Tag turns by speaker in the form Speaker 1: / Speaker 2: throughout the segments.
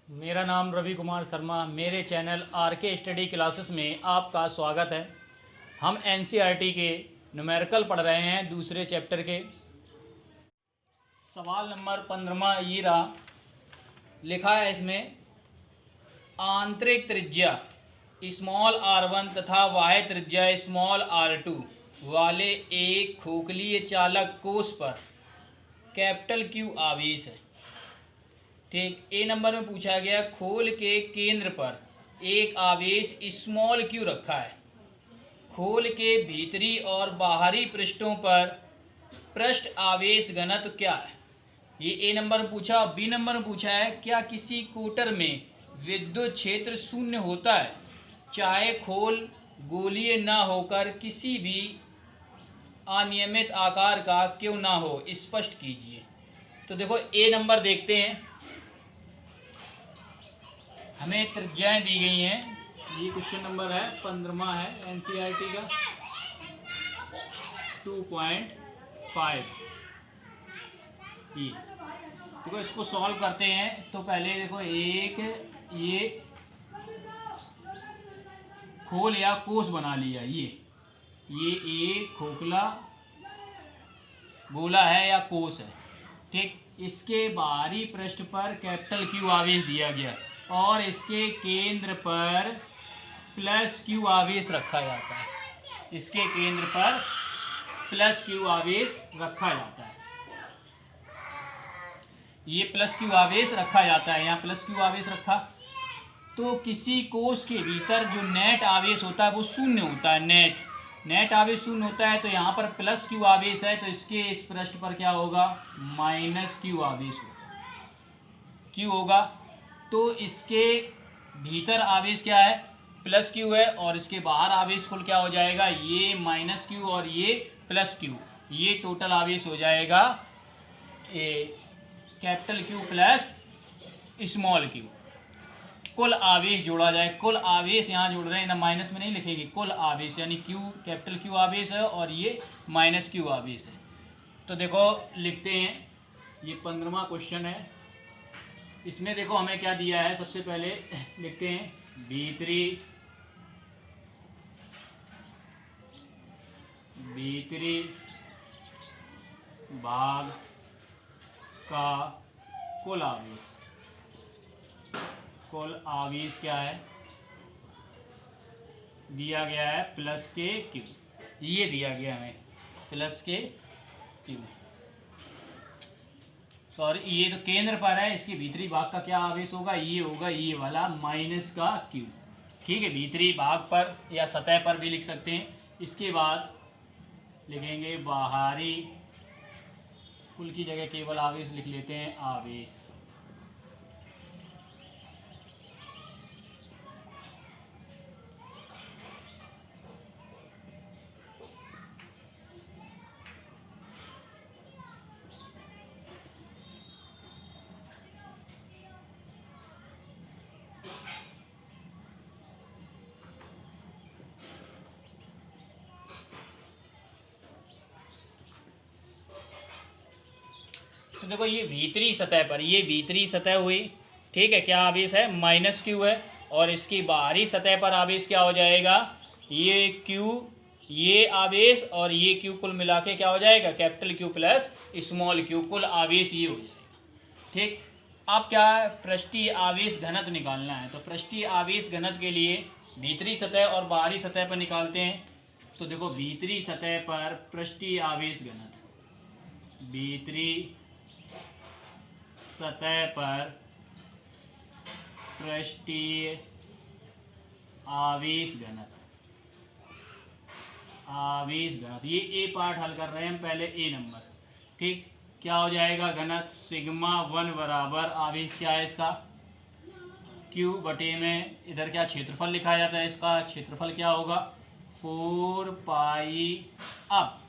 Speaker 1: मेरा नाम रवि कुमार शर्मा। मेरे चैनल आरके स्टडी क्लासेस में आपका स्वागत है। हम एनसीईआरटी के न्यूमेरिकल पढ़ रहे हैं, दूसरे चैप्टर के। सवाल नंबर 15 ये रहा, लिखा है इसमें आंतरिक त्रिज्या स्मॉल r1 तथा बाह्य त्रिज्या स्मॉल r2 वाले एक खोखलीय चालक कोष पर कैपिटल Q आवेश है। ठीक, ए नंबर में पूछा गया खोल के केंद्र पर एक आवेश स्मॉल q रखा है। खोल के भीतरी और बाहरी पृष्ठों पर पृष्ठ आवेश घनत्व क्या है, ये ए नंबर में पूछा। बी नंबर में पूछा है क्या किसी कोटर में विद्युत क्षेत्र शून्य होता है चाहे खोल गोलीय न होकर किसी भी अनियमित आकार का क्यों ना हो, स्पष्ट कीजिए। तो देखो ए नंबर देखते हैं, हमें त्रिज्याएं दी गई हैं। ये क्वेश्चन नंबर है 15 है एनसीईआरटी का 2.5। ये देखो इसको सॉल्व करते हैं तो पहले देखो एक ये खोल या कोष बना लिया। ये एक खोखला गोला है या कोष है। ठीक, इसके बाहरी पृष्ठ पर कैपिटल Q आवेश दिया गया और इसके केंद्र पर प्लस Q आवेश रखा जाता है। इसके केंद्र पर प्लस Q आवेश रखा जाता है। ये प्लस Q आवेश रखा जाता है, यहाँ प्लस Q आवेश रखा। तो किसी कोष के भीतर जो नेट आवेश होता है वो शून्य होता है। नेट आवेश शून्य होता है, तो यहाँ पर प्लस Q आवेश है तो इसके इस पृष्ठ पर क्या होगा, माइनस Q आवेश होगा। Q होगा तो इसके भीतर आवेश क्या है, प्लस Q है, और इसके बाहर आवेश कुल क्या हो जाएगा, ये माइनस Q और ये प्लस Q। ये टोटल आवेश हो जाएगा capital Q plus small q। कुल आवेश जोड़ा जाए, कुल आवेश यहाँ जोड़ रहे हैं ना, माइनस में नहीं लिखेंगे। कुल आवेश यानी Q कैपिटल Q आवेश है और ये माइनस Q आवेश है। तो देखो लिखते हैं, ये 15वां क्वेश्चन है। इसमें देखो हमें क्या दिया है, सबसे पहले लिखते हैं भीतरी भाग का कुल आवेश। कुल आवेश क्या है, दिया गया है प्लस के Q। ये दिया गया हमें प्लस के Q। सॉरी, ये तो केंद्र पर है, इसके भीतरी भाग का क्या आवेश होगा, ये होगा ये वाला माइनस का Q। ठीक है, भीतरी भाग पर या सतह पर भी लिख सकते हैं। इसके बाद लिखेंगे बाहरी, कुल की जगह केवल आवेश लिख लेते हैं, आवेश। तो देखो ये भीतरी सतह पर, ये भीतरी सतह हुई। ठीक है, क्या आवेश है, माइनस Q है, और इसकी बाहरी सतह पर आवेश क्या हो जाएगा, ये Q, ये आवेश और ये Q कुल मिला के क्या हो जाएगा, capital Q plus small q। कुल आवेश ये हो जाएगा। ठीक, अब क्या है, पृष्ठीय आवेश घनत्व निकालना है। तो पृष्ठीय आवेश घनत्व के लिए भीतरी सतह और बाहरी सतह पर निकालते हैं। तो देखो भीतरी सतह पर पृष्ठीय आवेश घनत्व, भीतरी सतह पर पृष्ठीय आवेश घनत्व, ये ए पार्ट हल कर रहे हैं हम पहले, ए नंबर। ठीक, क्या हो जाएगा घनत्व, सिग्मा 1 बराबर आवेश क्या है इसका, Q बटे में इधर क्या क्षेत्रफल लिखा जाता है, इसका क्षेत्रफल क्या होगा 4 पाई। अब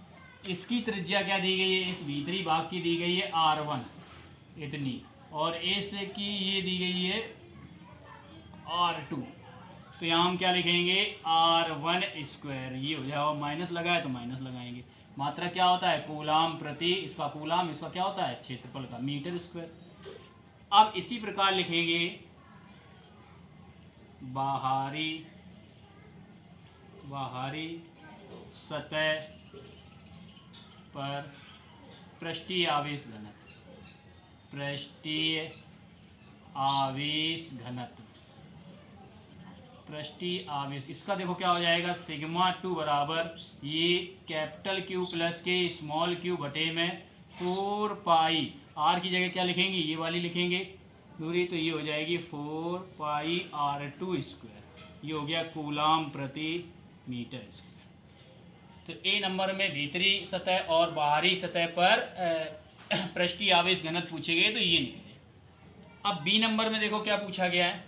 Speaker 1: इसकी त्रिज्या क्या दी गई है, इस भीतरी भाग की दी गई है R1 इतनी, और इस की ये दी गई है R2। तो यहाँ हम क्या लिखेंगे, R1 स्क्वायर। ये हो जाएगा, माइनस लगा है तो माइनस लगाएंगे। मात्रा क्या होता है, कूलाम प्रति, इसका कूलाम, इसका क्या होता है क्षेत्रफल का मीटर स्क्वायर। अब इसी प्रकार लिखेंगे बाहरी सतह पर पृष्ठीय आवेश घनत्व इसका देखो क्या हो जाएगा, सिग्मा 2 बराबर ये कैपिटल क्यू प्लस के स्मॉल क्यू बटे में 4 पाई, आर की जगह क्या लिखेंगे, ये वाली लिखेंगे दूरी, तो ये हो जाएगी 4 पाई R2 स्क्वायर, ये हो गया कूलाम प्रति मीटर स्क्वायर। तो ए नंबर में भीतरी सतह और बाहरी सतह पर पृष्ठीय आवेश घनत्व पूछे गए, तो ये निकले। अब बी नंबर में देखो क्या पूछा गया है,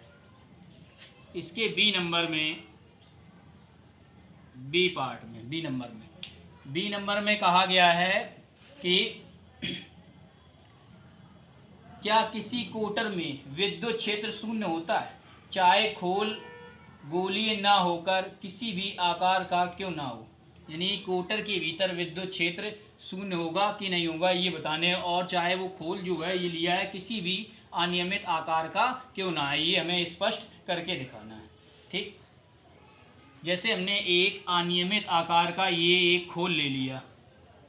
Speaker 1: इसके बी नंबर में बी नंबर में कहा गया है कि क्या किसी कोटर में विद्युत क्षेत्र शून्य होता है, चाहे खोल गोलीय ना होकर किसी भी आकार का क्यों ना हो। यानी कोटर के भीतर विद्युत क्षेत्र शून्य होगा कि नहीं होगा ये बताने, और चाहे वो खोल जो है ये लिया है किसी भी अनियमित आकार का क्यों ना है, ये हमें स्पष्ट करके दिखाना है। ठीक, जैसे हमने एक अनियमित आकार का ये एक खोल ले लिया,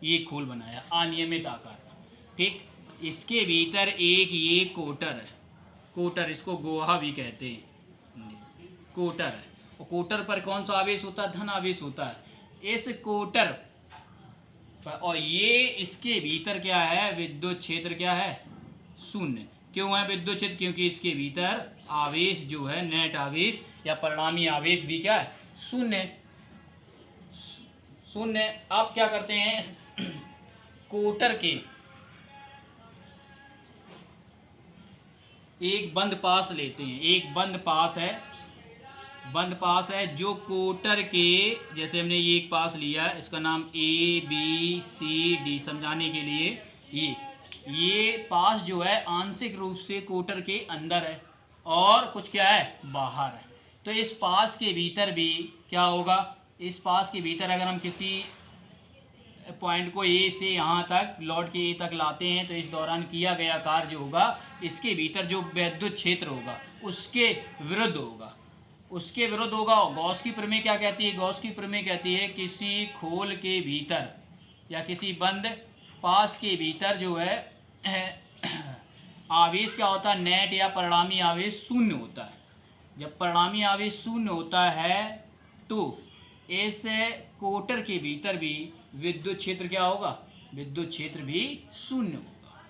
Speaker 1: ये खोल बनाया अनियमित आकार का, ठीक, इसके भीतर एक ये कोटर है, कोटर इसको गोहा भी कहते हैं, कोटर है, और कोटर पर कौन सा आवेश होता है, धन आवेश होता है। इस कोटर पर, और ये इसके भीतर क्या है, विद्युत क्षेत्र क्या है, शून्य। क्यों है विद्युत क्षेत्र, क्योंकि इसके भीतर आवेश जो है नेट आवेश या परिणामी आवेश भी क्या है, शून्य। अब क्या करते हैं, कोटर के एक बंद पास लेते हैं, एक बंद पास है जो कोटर के, जैसे हमने ये एक पास लिया, इसका नाम ABCD समझाने के लिए, ये पास जो है आंशिक रूप से कोटर के अंदर है और कुछ क्या है, बाहर है। तो इस पास के भीतर भी क्या होगा, इस पास के भीतर अगर हम किसी पॉइंट को A से यहाँ तक लौट के A तक लाते हैं, तो इस दौरान किया गया कार्य जो होगा, इसके भीतर जो विद्युत क्षेत्र होगा उसके विरुद्ध होगा, और गॉस की प्रमेय क्या कहती है, गॉस की प्रमेय कहती है किसी खोल के भीतर या किसी बंद पास के भीतर जो है आवेश क्या होता है, नेट या परिणामी आवेश शून्य होता है। जब परिणामी आवेश शून्य होता है तो इस कोटर के भीतर भी विद्युत क्षेत्र क्या होगा, विद्युत क्षेत्र भी शून्य होगा,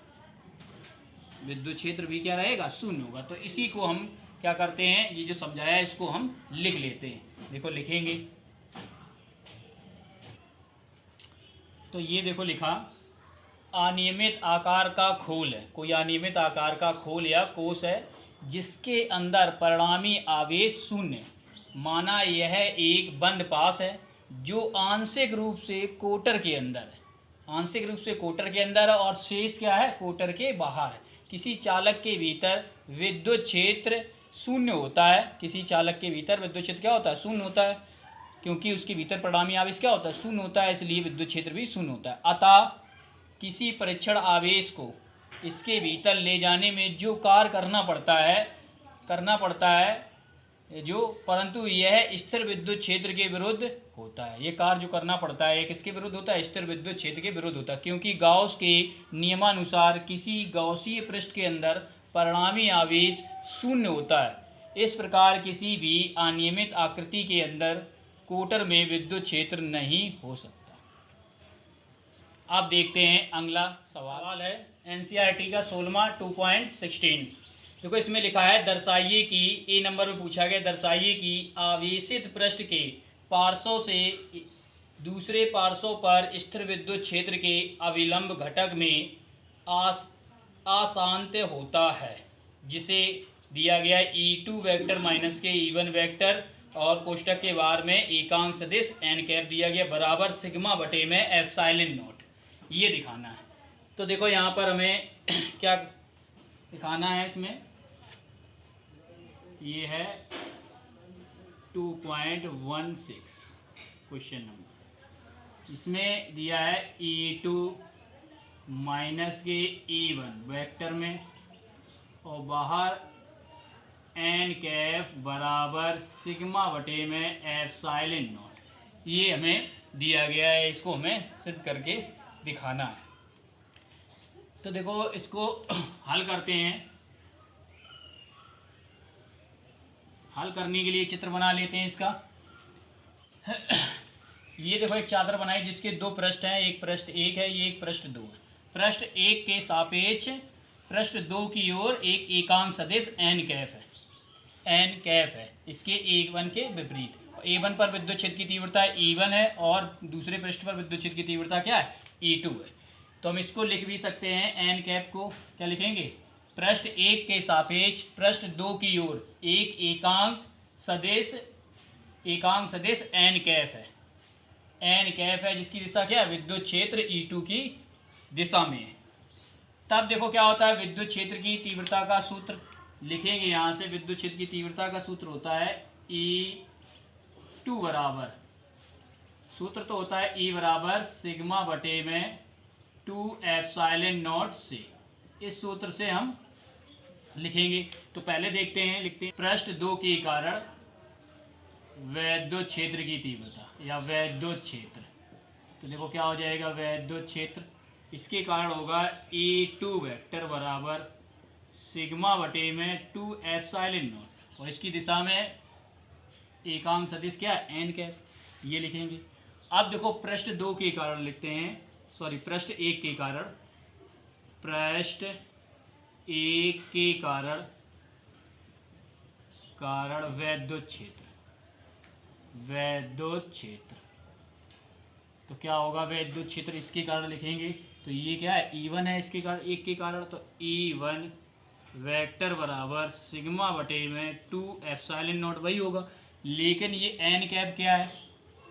Speaker 1: विद्युत क्षेत्र भी क्या रहेगा, शून्य होगा। तो इसी को हम क्या करते हैं, ये जो समझाया है इसको हम लिख लेते हैं। देखो लिखेंगे, तो ये देखो लिखा, अनियमित आकार का खोल है, कोई अनियमित आकार का खोल या कोश है जिसके अंदर परिणामी आवेश शून्य, माना यह एक बंद पास है जो आंशिक रूप से कोटर के अंदर है, आंशिक रूप से कोटर के अंदर है और शेष क्या है, कोटर के बाहर है। किसी चालक के भीतर विद्युत क्षेत्र शून्य होता है, किसी चालक के भीतर विद्युत क्षेत्र क्या होता है, शून्य होता है, क्योंकि उसके भीतर परिणामी आवेश क्या होता है, शून्य होता है, इसलिए विद्युत क्षेत्र भी शून्य होता है। अतः किसी परीक्षण आवेश को इसके भीतर ले जाने में जो कार्य करना पड़ता है जो, परंतु यह स्थिर विद्युत क्षेत्र के विरुद्ध होता है। ये कार्य जो करना पड़ता है ये किसके विरुद्ध होता है, स्थिर विद्युत क्षेत्र के विरुद्ध होता है, क्योंकि गाउस के नियमानुसार किसी गाउसीय पृष्ठ के अंदर परिणामी आवेश शून्य होता है। इस प्रकार किसी भी अनियमित आकृति के अंदर कोटर में विद्युत क्षेत्र नहीं हो सकता। अब देखते हैं अगला सवाल है NCERT का 16वां 2.16। देखो इसमें लिखा है, दर्शाइए कि ए नंबर में पूछा गया, दर्शाइए कि आवेशित पृष्ठ के पार्श्व से दूसरे पार्श्व पर स्थिर विद्युत क्षेत्र के अविलंब घटक में अशांत होता है, जिसे दिया गया E2 वेक्टर माइनस के E1 वेक्टर और कोष्टक के बाहर में एकांक सदिश n कैप दिया गया बराबर सिग्मा बटे में एप्सिलॉन नॉट, ये दिखाना है। तो देखो यहाँ पर हमें क्या दिखाना है, इसमें ये है 2.16 क्वेश्चन नंबर। इसमें दिया है E2 माइनस के E1 वेक्टर में और बाहर एन कैफ बराबर सिग्मा बटे में एप्सिलॉन नॉट। ये हमें दिया गया है, इसको हमें सिद्ध करके दिखाना है। तो देखो इसको हल करते हैं। हल करने के लिए चित्र बना लेते हैं इसका। ये देखो एक चादर बनाई जिसके दो पृष्ठ हैं, एक पृष्ठ एक है, ये एक पृष्ठ दो है। पृष्ठ एक के सापेक्ष पृष्ठ दो की ओर एक एकांक सदिश एन कैफ है। एन कैफ है इसके A1 के विपरीत। A1 पर विद्युत क्षेत्र की तीव्रता E1 है और दूसरे पृष्ठ पर विद्युत क्षेत्र की तीव्रता क्या है, E2 है। तो हम इसको लिख भी सकते हैं, एन कैफ को क्या लिखेंगे, पृष्ठ एक के सापेक्ष पृष्ठ दो की ओर एक एकांक सदिश एन कैफ है। एन कैफ है जिसकी दिशा क्या है, विद्युत क्षेत्र E2 की दिशा में है। तब देखो क्या होता है, विद्युत क्षेत्र की तीव्रता का सूत्र लिखेंगे यहाँ से। विद्युत क्षेत्र की तीव्रता का सूत्र होता है E2 बराबर, सूत्र तो होता है E बराबर सिग्मा बटे में 2 एप्सिलॉन नॉट से। इस सूत्र से हम लिखेंगे। तो पहले देखते हैं, लिखते हैं पृष्ठ दो के कारण वैद्युत क्षेत्र की तीव्रता या वैद्युत क्षेत्र। तो देखो क्या हो जाएगा, वैद्युत क्षेत्र इसके कारण होगा E2 वेक्टर बराबर सिग्मा बटे में 2 एप्सिलॉन नॉट और इसकी दिशा में एकांक सदिश क्या है, एन कैफ, ये लिखेंगे। अब देखो पृष्ठ दो के कारण लिखते हैं, सॉरी पृष्ठ एक के कारण, पृष्ठ एक के कारण वैद्युत क्षेत्र, वैद्युत क्षेत्र। तो क्या होगा, वैद्युत क्षेत्र इसके कारण लिखेंगे। तो ये क्या है, E1 है इसके कारण, एक के कारण, तो E1 वेक्टर बराबर सिग्मा बटे में 2 एप्सिलॉन नॉट वही होगा। लेकिन ये एन कैफ क्या है,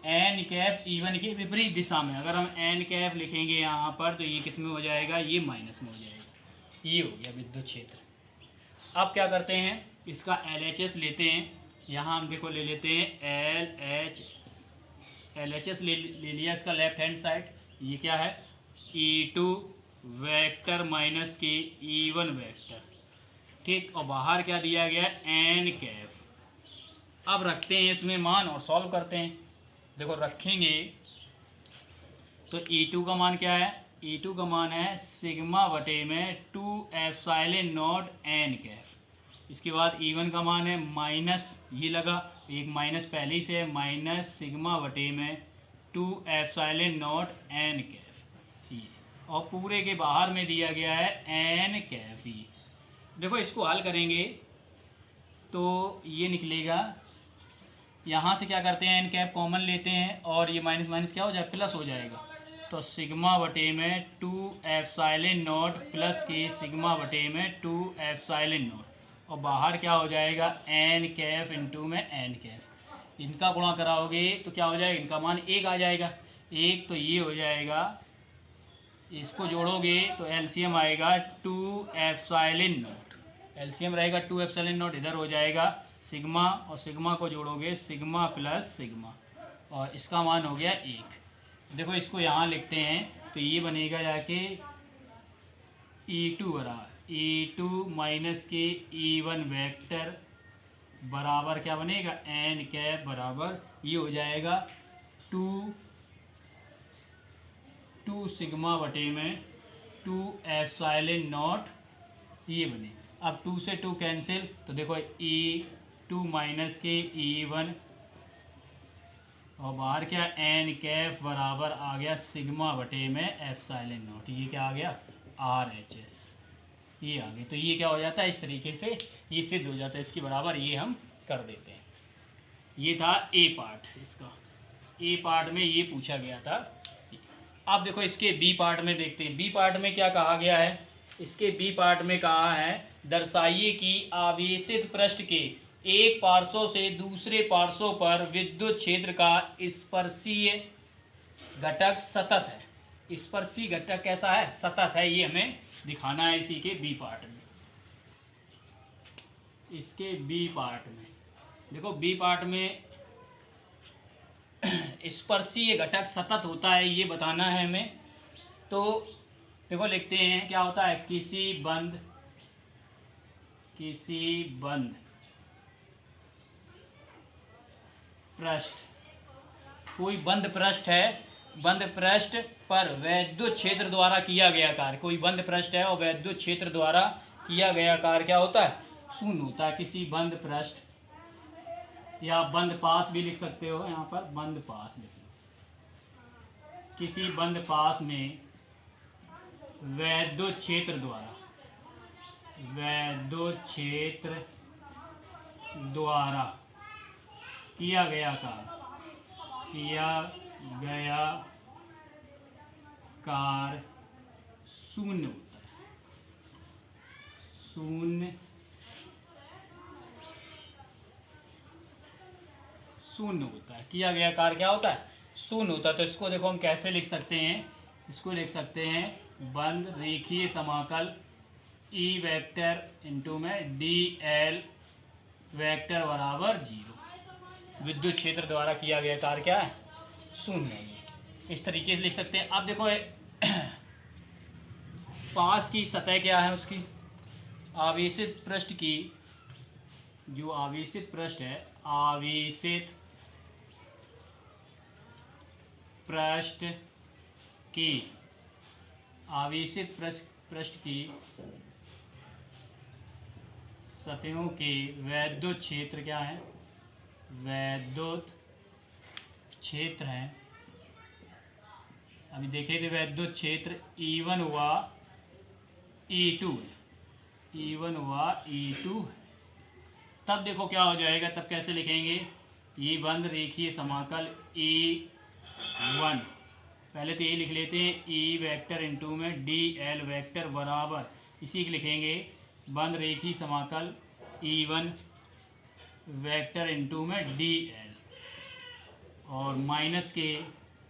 Speaker 1: एन कैफ E1 के विपरीत दिशा में। अगर हम एन कैफ लिखेंगे यहाँ पर तो ये किस में हो जाएगा, ये माइनस में हो जाएगा। ये हो गया विद्युत क्षेत्र। अब क्या करते हैं, इसका LHS लेते हैं। यहाँ हम देखो ले लेते हैं LHS ले लिया इसका लेफ्ट हैंड साइड। ये क्या है, E2 वेक्टर माइनस के E1 वेक्टर, ठीक। और बाहर क्या दिया गया, एन कैफ। अब रखते हैं इसमें मान और सॉल्व करते हैं। देखो रखेंगे तो E2 का मान क्या है, E2 का मान है सिग्मा बटे में 2 एप्सिलॉन नॉट एन कैफ। इसके बाद E1 का मान है माइनस, ये लगा एक माइनस पहले ही से है, माइनस सिग्मा बटे में 2 एप्सिलॉन नॉट एन कैफ, ये। और पूरे के बाहर में दिया गया है एन कैफ, ये। देखो इसको हल करेंगे तो ये निकलेगा, यहाँ से क्या करते हैं, एन कैफ कॉमन लेते हैं और ये माइनस माइनस क्या हो जाए, प्लस हो जाएगा। तो सिग्मा बटे में 2 एप्सिलॉन नॉट प्लस के सिग्मा बटे में 2 एप्सिलॉन नॉट, और बाहर क्या हो जाएगा, एन कैफ इंटू में एन कैफ। इनका गुणा कराओगे तो क्या हो जाएगा, इनका मान 1 आ जाएगा, 1। तो ये हो जाएगा, इसको जोड़ोगे तो एलसीएम आएगा 2 एप्सिलॉन नॉट, एलसीएम रहेगा 2 एप्सिलॉन नॉट, इधर हो जाएगा सिग्मा और सिग्मा को जोड़ोगे सिग्मा प्लस सिग्मा, और इसका मान हो गया 1। देखो इसको यहाँ लिखते हैं तो ये बनेगा जाके E2 बराबर E2 माइनस के E1 वेक्टर बराबर क्या बनेगा, एन कैफ बराबर ये हो जाएगा 2 सिग्मा बटे में 2 एप्सिलॉन नॉट, ये बने। अब 2 से 2 कैंसिल, तो देखो E2 माइनस के E1 और बाहर क्या, एन कैफ बराबर आ गया सिग्मा बटे में एप्सिलॉन नॉट, ये क्या आ गया, RHS, ये आ गया। तो ये क्या हो जाता है, इस तरीके से ये सिद्ध हो जाता है, इसके बराबर ये हम कर देते हैं। ये था ए पार्ट, इसका ए पार्ट में ये पूछा गया था। अब देखो इसके बी पार्ट में देखते हैं, बी पार्ट में क्या कहा गया है। इसके बी पार्ट में कहा है, दर्शाइए कि आवेशित पृष्ठ के एक पार्श्व से दूसरे पार्श्व पर विद्युत क्षेत्र का स्पर्शीय घटक सतत है। स्पर्शी घटक कैसा है, सतत है, ये हमें दिखाना है इसी के बी पार्ट में। इसके बी पार्ट में देखो, बी पार्ट में स्पर्शीय घटक सतत होता है, ये बताना है हमें। तो देखो लिखते हैं क्या होता है, किसी बंद पृष्ठ, कोई बंद पृष्ठ है, बंद पृष्ठ पर वैद्युत क्षेत्र द्वारा किया गया कार्य, कोई बंद पृष्ठ है और वैद्युत क्षेत्र द्वारा किया गया कार्य क्या होता है? शून्य होता है। किसी बंद पृष्ठ या बंद पास भी लिख सकते हो, यहाँ पर बंद पास लिख लो। किसी बंद पास में वैद्युत क्षेत्र द्वारा, वैद्युत क्षेत्र द्वारा किया गया कार्य, किया गया कार्य शून्य होता है। शून्य होता है। किया गया कार्य क्या होता है? शून्य होता है। तो इसको देखो हम कैसे लिख सकते हैं, इसको लिख सकते हैं बंद रेखीय समाकल E वेक्टर इंटू में dl वेक्टर बराबर 0। विद्युत क्षेत्र द्वारा किया गया कार्य क्या है? शून्य है। इस तरीके से लिख सकते हैं। अब देखो पास की सतह क्या है, उसकी आवेशित पृष्ठ की, जो आवेशित पृष्ठ है, आवेशित पृष्ठ की, आवेशित पृष्ठ की सतहों के वैद्युत क्षेत्र क्या है? वैद्युत क्षेत्र है। अभी देखे थे वैद्युत क्षेत्र E1 हुआ E2, E1 हुआ E2। तब देखो क्या हो जाएगा, तब कैसे लिखेंगे? ये बंद रेखीय समाकल E1, पहले तो ये लिख लेते हैं E वेक्टर इंटू में dl वेक्टर बराबर, इसी को लिखेंगे बंद रेखीय समाकल E1 वेक्टर इंटू में dl, और माइनस के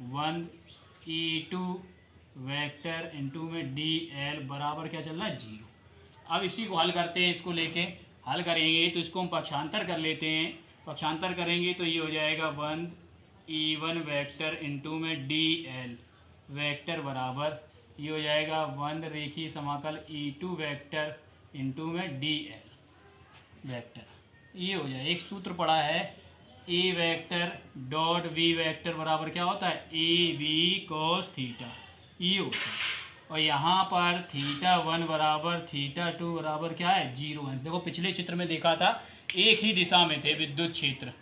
Speaker 1: बंद E2 वेक्टर इंटू में dl बराबर क्या चल रहा है? 0। अब इसी को हल करते हैं, इसको लेके हल करेंगे तो इसको हम पक्षांतर कर लेते हैं। पक्षांतर करेंगे तो ये हो जाएगा बंद E1 वेक्टर इंटू में dl वेक्टर बराबर, ये हो जाएगा बंद रेखीय समाकल E2 वेक्टर इंटू में dl वेक्टर। ये हो जाए, एक सूत्र पड़ा है A vector dot V vector बराबर क्या होता है? AB cos थीटा, ये होता है। और यहाँ पर θ1 बराबर θ2 बराबर क्या है? 0 है। देखो पिछले चित्र में देखा था एक ही दिशा में थे विद्युत क्षेत्र,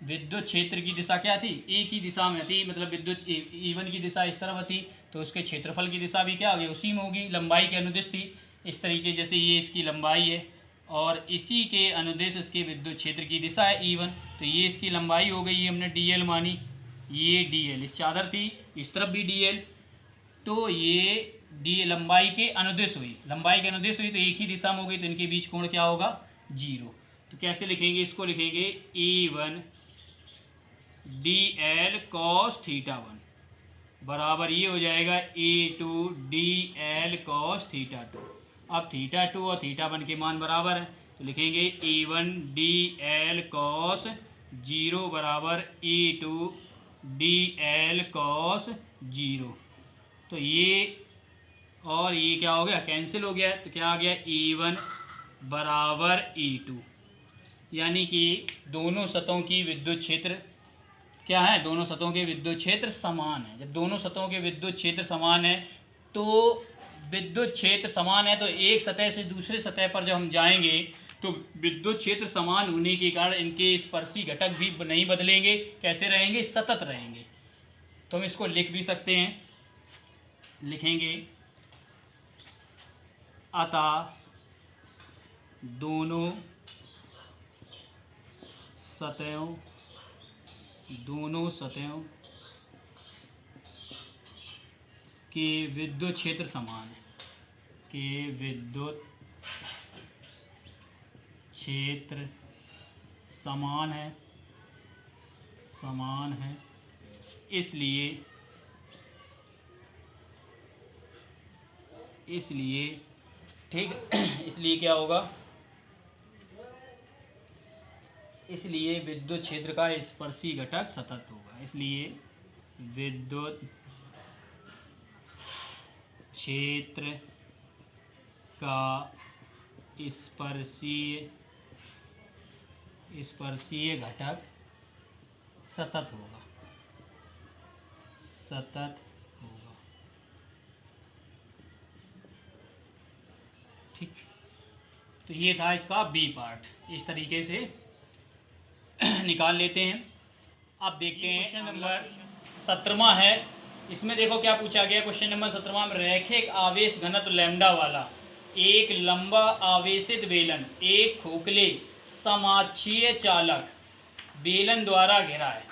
Speaker 1: विद्युत क्षेत्र की दिशा क्या थी? एक ही दिशा में थी, मतलब विद्युत E1 की दिशा इस तरफ थी, तो उसके क्षेत्रफल की दिशा भी क्या होगी? उसी में होगी, लंबाई के अनुदिश थी। इस तरीके जैसे ये इसकी लंबाई है और इसी के अनुदिश इसके विद्युत क्षेत्र की दिशा है E1, तो ये इसकी लंबाई हो गई, ये हमने dl मानी, ये dl इस चादर थी, इस तरफ भी dl, तो ये डी लंबाई के अनुदिश हुई, लंबाई के अनुदिश हुई तो एक ही दिशा में हो गई, तो इनके बीच कोण क्या होगा? 0। तो कैसे लिखेंगे इसको? लिखेंगे E1 dl cos θ1 बराबर, ये हो जाएगा E2 dl cos θ2। अब θ2 और θ1 के मान बराबर हैं, तो लिखेंगे E1 dl cos 0 बराबर E2 dl cos 0। तो ये और ये क्या हो गया? कैंसिल हो गया। तो क्या आ गया? E1 बराबर E2, यानी कि दोनों सतहों की विद्युत क्षेत्र क्या है? दोनों सतहों के विद्युत क्षेत्र समान है। जब दोनों सतहों के विद्युत क्षेत्र समान है तो विद्युत क्षेत्र समान है, तो एक सतह से दूसरे सतह पर जब हम जाएंगे तो विद्युत क्षेत्र समान होने के कारण इनके स्पर्शी घटक भी नहीं बदलेंगे। कैसे रहेंगे? सतत रहेंगे। तो हम इसको लिख भी सकते हैं, लिखेंगे अतः दोनों सतहों के विद्युत क्षेत्र समान है, के विद्युत क्षेत्र समान है, इसलिए ठीक इसलिए क्या होगा? इसलिए विद्युत क्षेत्र का स्पर्शी घटक सतत होगा। इसलिए विद्युत क्षेत्र का स्पर्शीय घटक सतत होगा, सतत होगा। ठीक, तो ये था इसका बी पार्ट। इस तरीके से निकाल लेते हैं। अब देखते हैं क्वेश्चन नंबर 17वां है। इसमें देखो क्या पूछा गया। क्वेश्चन नंबर 17वां में रैखिक आवेश घनत्व लैम्डा वाला एक लंबा आवेशित बेलन एक खोखले समाक्षीय चालक बेलन द्वारा घिरा है।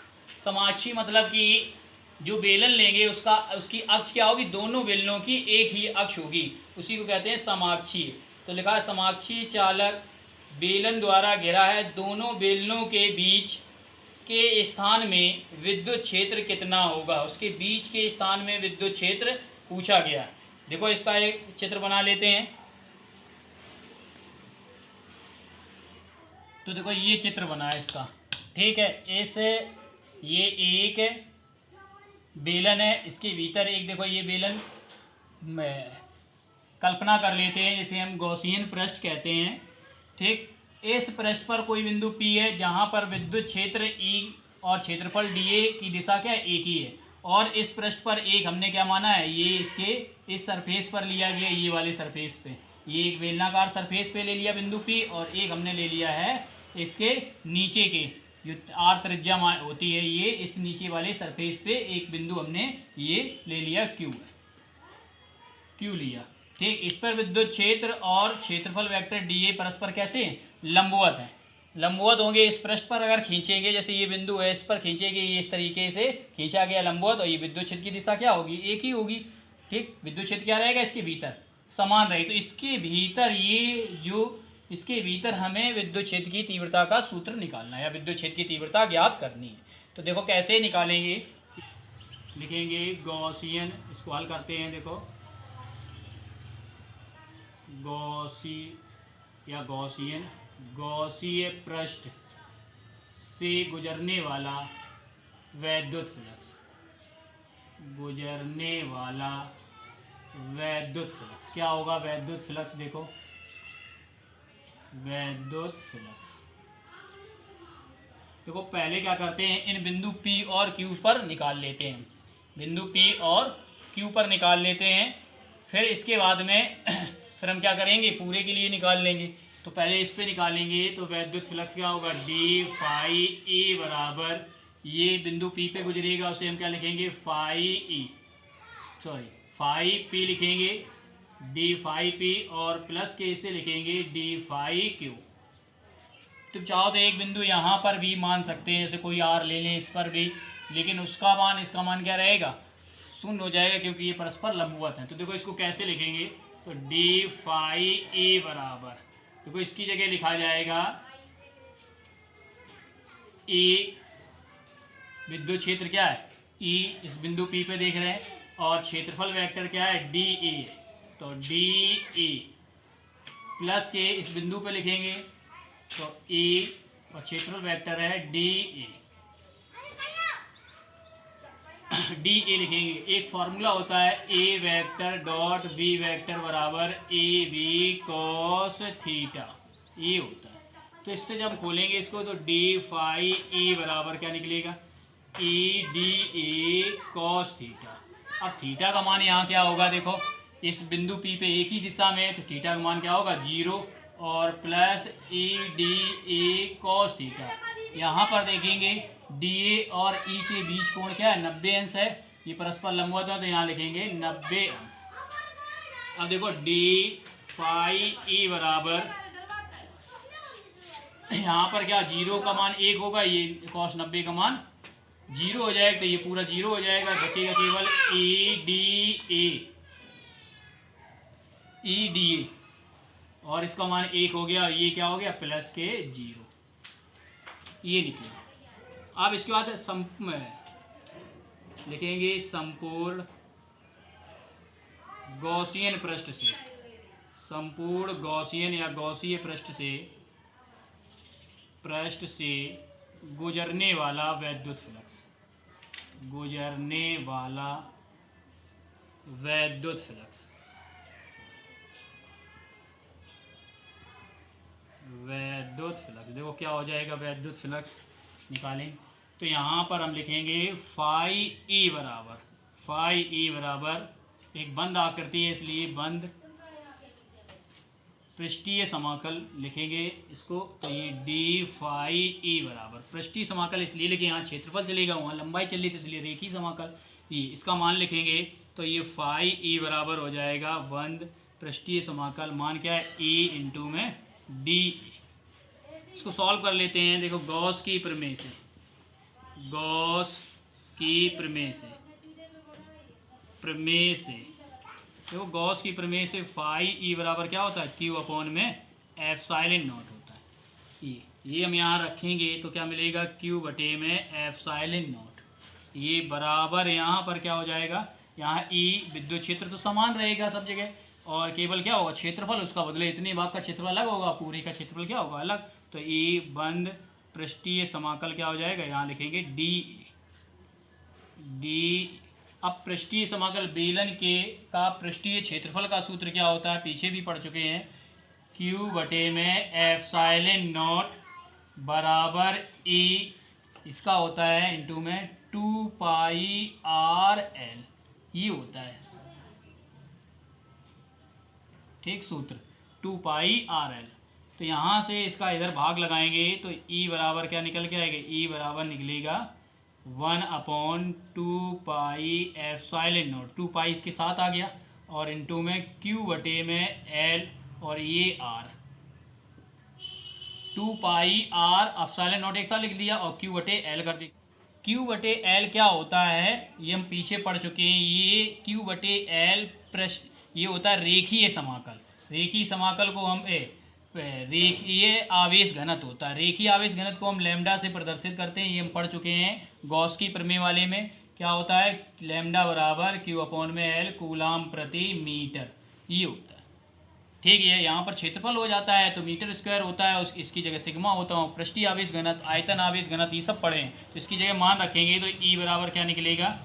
Speaker 1: समाक्षी मतलब कि जो बेलन लेंगे उसकी अक्ष क्या होगी, दोनों बेलनों की एक ही अक्ष होगी, उसी को कहते हैं समाक्षीय। तो लिखा है समाक्षीय चालक बेलन द्वारा घिरा है, दोनों बेलनों के बीच के स्थान में विद्युत क्षेत्र कितना होगा, उसके बीच के स्थान में विद्युत क्षेत्र पूछा गया। देखो इसका एक चित्र बना लेते हैं। तो देखो ये चित्र बना है इसका, ठीक है। ये एक बेलन है, इसके भीतर एक देखो ये बेलन कल्पना कर लेते हैं, जिसे हम गॉसियन पृष्ठ कहते हैं, ठीक। इस पृष्ठ पर कोई बिंदु P है जहां पर विद्युत क्षेत्र E और क्षेत्रफल dA की दिशा क्या है, एक ही है। और इस पृष्ठ पर एक हमने क्या माना है, ये इसके इस सरफेस पर लिया गया, ये वाले सरफेस पे, ये एक बेलनाकार सरफेस पे ले लिया बिंदु P, और एक हमने ले लिया है इसके नीचे के जो R त्रिज्या होती है, ये इस नीचे वाले सरफेस पे एक बिंदु हमने ये ले लिया Q लिया, ठीक। इस पर विद्युत क्षेत्र और क्षेत्रफल वेक्टर dA परस्पर कैसे लंबवत है, लंबवत होंगे। इस पृष्ठ पर अगर खींचेंगे, जैसे ये बिंदु है, इस पर खींचेंगे, ये इस तरीके से खींचा गया लंबवत, और ये विद्युत क्षेत्र की दिशा क्या होगी, एक ही होगी, ठीक। विद्युत क्षेत्र क्या रहेगा, इसके भीतर समान रहेगी। तो इसके भीतर ये जो इसके भीतर हमें विद्युत क्षेत्र की तीव्रता का सूत्र निकालना है, या विद्युत क्षेत्र की तीव्रता ज्ञात करनी है। तो देखो कैसे निकालेंगे, लिखेंगे गॉसियन, इसको हल करते हैं। देखो गॉसीय पृष्ठ से गुजरने वाला वैद्युत फ्लक्स, क्या होगा, वैद्युत फ्लक्स। देखो वैद्युत फ्लक्स, देखो पहले क्या करते हैं, इन बिंदु P और Q पर निकाल लेते हैं, बिंदु P और Q पर निकाल लेते हैं। फिर इसके बाद में फिर हम क्या करेंगे, पूरे के लिए निकाल लेंगे। तो पहले इस पे निकालेंगे, तो वैद्युत फ्लक्स क्या होगा, डी फाई ए बराबर, ये बिंदु P पे गुजरेगा, उसे हम क्या लिखेंगे, फाई P लिखेंगे, डी फाई P, और प्लस के इसे लिखेंगे डी फाई Q। तो चाहो तो एक बिंदु यहाँ पर भी मान सकते हैं, जैसे कोई R ले लें इस पर भी, लेकिन उसका मान इसका मान क्या रहेगा, शून्य हो जाएगा, क्योंकि ये परस्पर लंबवत है। तो देखो इसको कैसे लिखेंगे, तो डी फाई ए बराबर, देखो इसकी जगह लिखा जाएगा ए, विद्युत क्षेत्र क्या है E, इस बिंदु P पे देख रहे हैं, और क्षेत्रफल वेक्टर क्या है डी ए, तो डी ए प्लस के इस बिंदु पे लिखेंगे, तो ए, और क्षेत्रफल वेक्टर है डी ए लिखेंगे। एक फॉर्मूला होता है ए वेक्टर डॉट बी वेक्टर बराबर ए बी कॉस थीटा, ये होता है। तो इससे जब खोलेंगे इसको, तो डी फाई ए बराबर क्या निकलेगा, A D A cos theta. अब थीटा का मान यहाँ क्या होगा, देखो इस बिंदु P पे एक ही दिशा में, तो थीटा का मान क्या होगा 0, और plus A D A cos theta. यहाँ पर देखेंगे DA और E के बीच कोण क्या है, 90 अंश है, ये परस्पर लंबवत है, तो यहाँ लिखेंगे 90 अंश। अब देखो डी फाई E बराबर, यहाँ पर क्या 0 का मान 1 होगा, ये कॉस 90 का मान 0 हो जाएगा, तो ये पूरा 0 हो जाएगा, बचेगा केवल ई डी ए, और इसका मान 1 हो गया, ये क्या हो गया प्लस के 0, ये निकलेगा। अब इसके बाद लिखेंगे संपूर्ण गॉसियन पृष्ठ से, संपूर्ण गॉसियन या गॉसीय पृष्ठ से गुजरने वाला वैद्युत फ्लक्स, वैद्युत फ्लक्स देखो क्या हो जाएगा, वैद्युत फ्लक्स निकालें, तो यहाँ पर हम लिखेंगे फाई ई बराबर एक बंद आकृति है इसलिए बंद पृष्ठीय समाकल लिखेंगे इसको। तो ये डी फाई ई बराबर पृष्ठीय समाकल इसलिए लिखे, यहाँ क्षेत्रफल चलेगा वहाँ लंबाई चली तो इसलिए रेखीय समाकल ई, इसका मान लिखेंगे तो ये फाई ई बराबर हो जाएगा बंद पृष्ठीय समाकल, मान क्या है ई इंटू में डी। इसको सॉल्व कर लेते हैं। देखो गॉस की प्रमेय से देखो गॉस की प्रमेय से फाई ई बराबर क्या होता है क्यू अपॉन में एप्सिलॉन नॉट होता है। ये हम यहाँ रखेंगे तो क्या मिलेगा क्यू बटे में एप्सिलॉन नॉट। ये बराबर यहाँ पर क्या हो जाएगा, यहाँ ई विद्युत क्षेत्र तो समान रहेगा सब जगह और केवल क्या होगा क्षेत्रफल उसका बदले इतने भाग का क्षेत्रफल अलग होगा, पूरे का क्षेत्रफल क्या होगा अलग। तो ई बंद पृष्ठीय समाकल क्या हो जाएगा, यहाँ लिखेंगे डी। अब पृष्ठीय समाकल बेलन के का पृष्ठीय क्षेत्रफल का सूत्र क्या होता है, पीछे भी पढ़ चुके हैं, क्यू बटे में एप्सिलॉन नॉट बराबर ई, इसका होता है इंटू में 2 पाई आर एल, ये होता है ठीक सूत्र 2 पाई आर एल। तो यहाँ से इसका इधर भाग लगाएंगे तो ई बराबर क्या निकल के आएगा, ई बराबर निकलेगा 1/2 पाई एप्सिलॉन नॉट, 2 पाई इसके साथ आ गया और इनटू में क्यू बटे में एल और ये R, 2 pi R epsilon naught एक साथ लिख दिया और क्यू बटे एल कर दिया। क्यू बटे एल क्या होता है ये हम पीछे पढ़ चुके हैं, ये क्यू बटे एल ये होता है रेखीय समाकल। रेखीय समाकल को हम रेखीय आवेश घनत्व होता है, रेखीय आवेश घनत्व को हम लैम्डा से प्रदर्शित करते हैं, ये हम पढ़ चुके हैं गॉस की प्रमेय वाले में। क्या होता है लैम्डा बराबर क्यू अपॉन में एल कूलाम प्रति मीटर, ये होता है ठीक है। यहाँ पर क्षेत्रफल हो जाता है तो मीटर स्क्वायर होता है, इसकी जगह सिग्मा होता है। पृष्ठीय आवेश घनत्व आयतन आवेश घनत्व ये सब पढ़े हैं तो इसकी जगह मान रखेंगे तो ई बराबर क्या निकलेगा,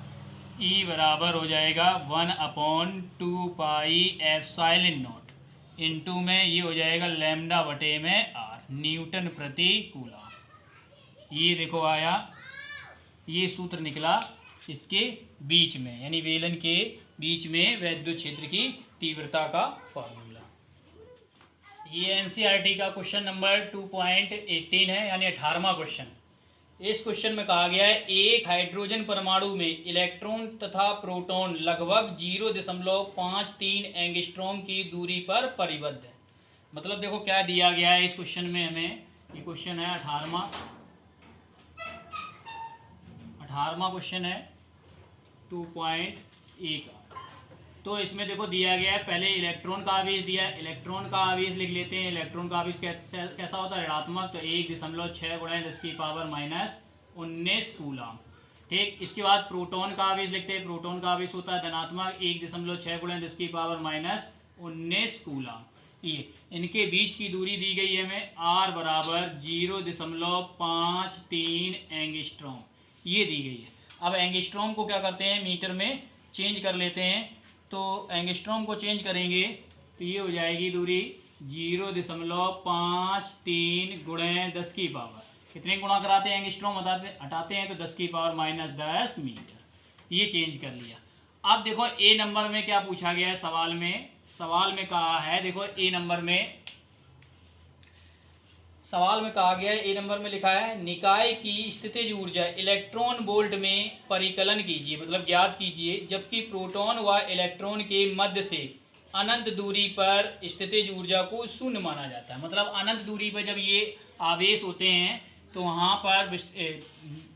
Speaker 1: ई बराबर हो जाएगा 1/2 पाई एप्सिलॉन नॉट इनटू में ये हो जाएगा लैम्डा बटे में आर, न्यूटन प्रति कूलम। ये देखो आया, ये सूत्र निकला इसके बीच में, यानी वेलन के बीच में वैद्युत क्षेत्र की तीव्रता का फॉर्मूला। ये एनसीईआरटी का क्वेश्चन नंबर 2.18 है, यानी 18वां क्वेश्चन। इस क्वेश्चन में कहा गया है एक हाइड्रोजन परमाणु में इलेक्ट्रॉन तथा प्रोटॉन लगभग 0.53 एंगस्ट्रॉम की दूरी पर परिबद्ध है। मतलब देखो क्या दिया गया है इस क्वेश्चन में हमें, ये क्वेश्चन है 18वां क्वेश्चन है 2.1। तो इसमें देखो दिया गया है पहले इलेक्ट्रॉन का आवेश दिया है, इलेक्ट्रॉन का आवेश लिख लेते हैं। इलेक्ट्रॉन का आवेश कैसा होता है ऋणात्मक, तो 1.6 × 10⁻19 कूलम ठीक। इसके बाद प्रोटॉन का आवेश लिखते हैं, प्रोटॉन का आवेश होता है धनात्मक 1.6 × 10⁻19 कूलम। ये इनके बीच की दूरी दी गई है हमें r बराबर 0.53 एंगस्ट्रॉम, ये दी गई है। अब एंगस्ट्रॉम को क्या करते हैं मीटर में चेंज कर लेते हैं, तो एंगस्ट्रॉम को चेंज करेंगे तो ये हो जाएगी दूरी 0.53 × 10 की पावर, कितने गुणा कराते हैं एंगस्ट्रॉम हटाते हैं तो 10 की पावर -10 मीटर, ये चेंज कर लिया। अब देखो ए नंबर में क्या पूछा गया है सवाल में कहा है, देखो ए नंबर में लिखा है निकाय की स्थितिज ऊर्जा इलेक्ट्रॉन वोल्ट में परिकलन कीजिए, मतलब ज्ञात कीजिए, जबकि प्रोटॉन व इलेक्ट्रॉन के मध्य से अनंत दूरी पर स्थितिज ऊर्जा को शून्य माना जाता है। मतलब अनंत दूरी पर जब ये आवेश होते हैं तो वहाँ पर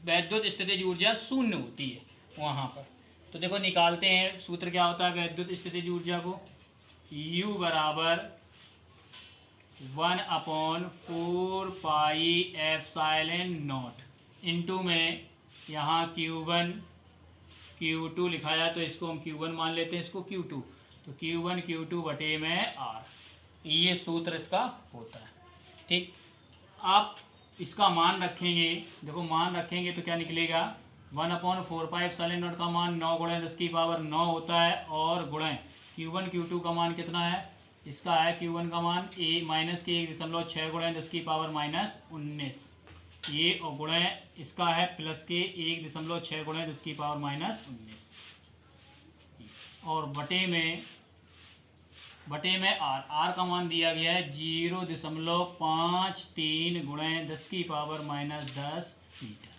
Speaker 1: वैद्युत स्थितिज ऊर्जा शून्य होती है वहाँ पर। तो देखो निकालते हैं, सूत्र क्या होता है वैद्युत स्थितिज ऊर्जा को, U बराबर 1/4 पाई एप्सिलॉन नॉट इनटू में यहाँ Q1 Q2 लिखा जाए तो इसको हम Q1 मान लेते हैं, इसको Q2, तो Q1 Q2 बटे में R, ये सूत्र इसका होता है ठीक। आप इसका मान रखेंगे, देखो मान रखेंगे तो क्या निकलेगा 1/4 पाई एप्सिलॉन नॉट का मान 9 × 10⁻9 होता है और गुणा Q1 Q2 का मान कितना है, इसका है Q1 का मान -1.6 × 10⁻19 ये और गुणा इसका है प्लस के 1.6 गुणा 10 की पावर माइनस 19 और बटे में आर का मान दिया गया है 0.53 गुणा 10 की पावर माइनस 10 मीटर।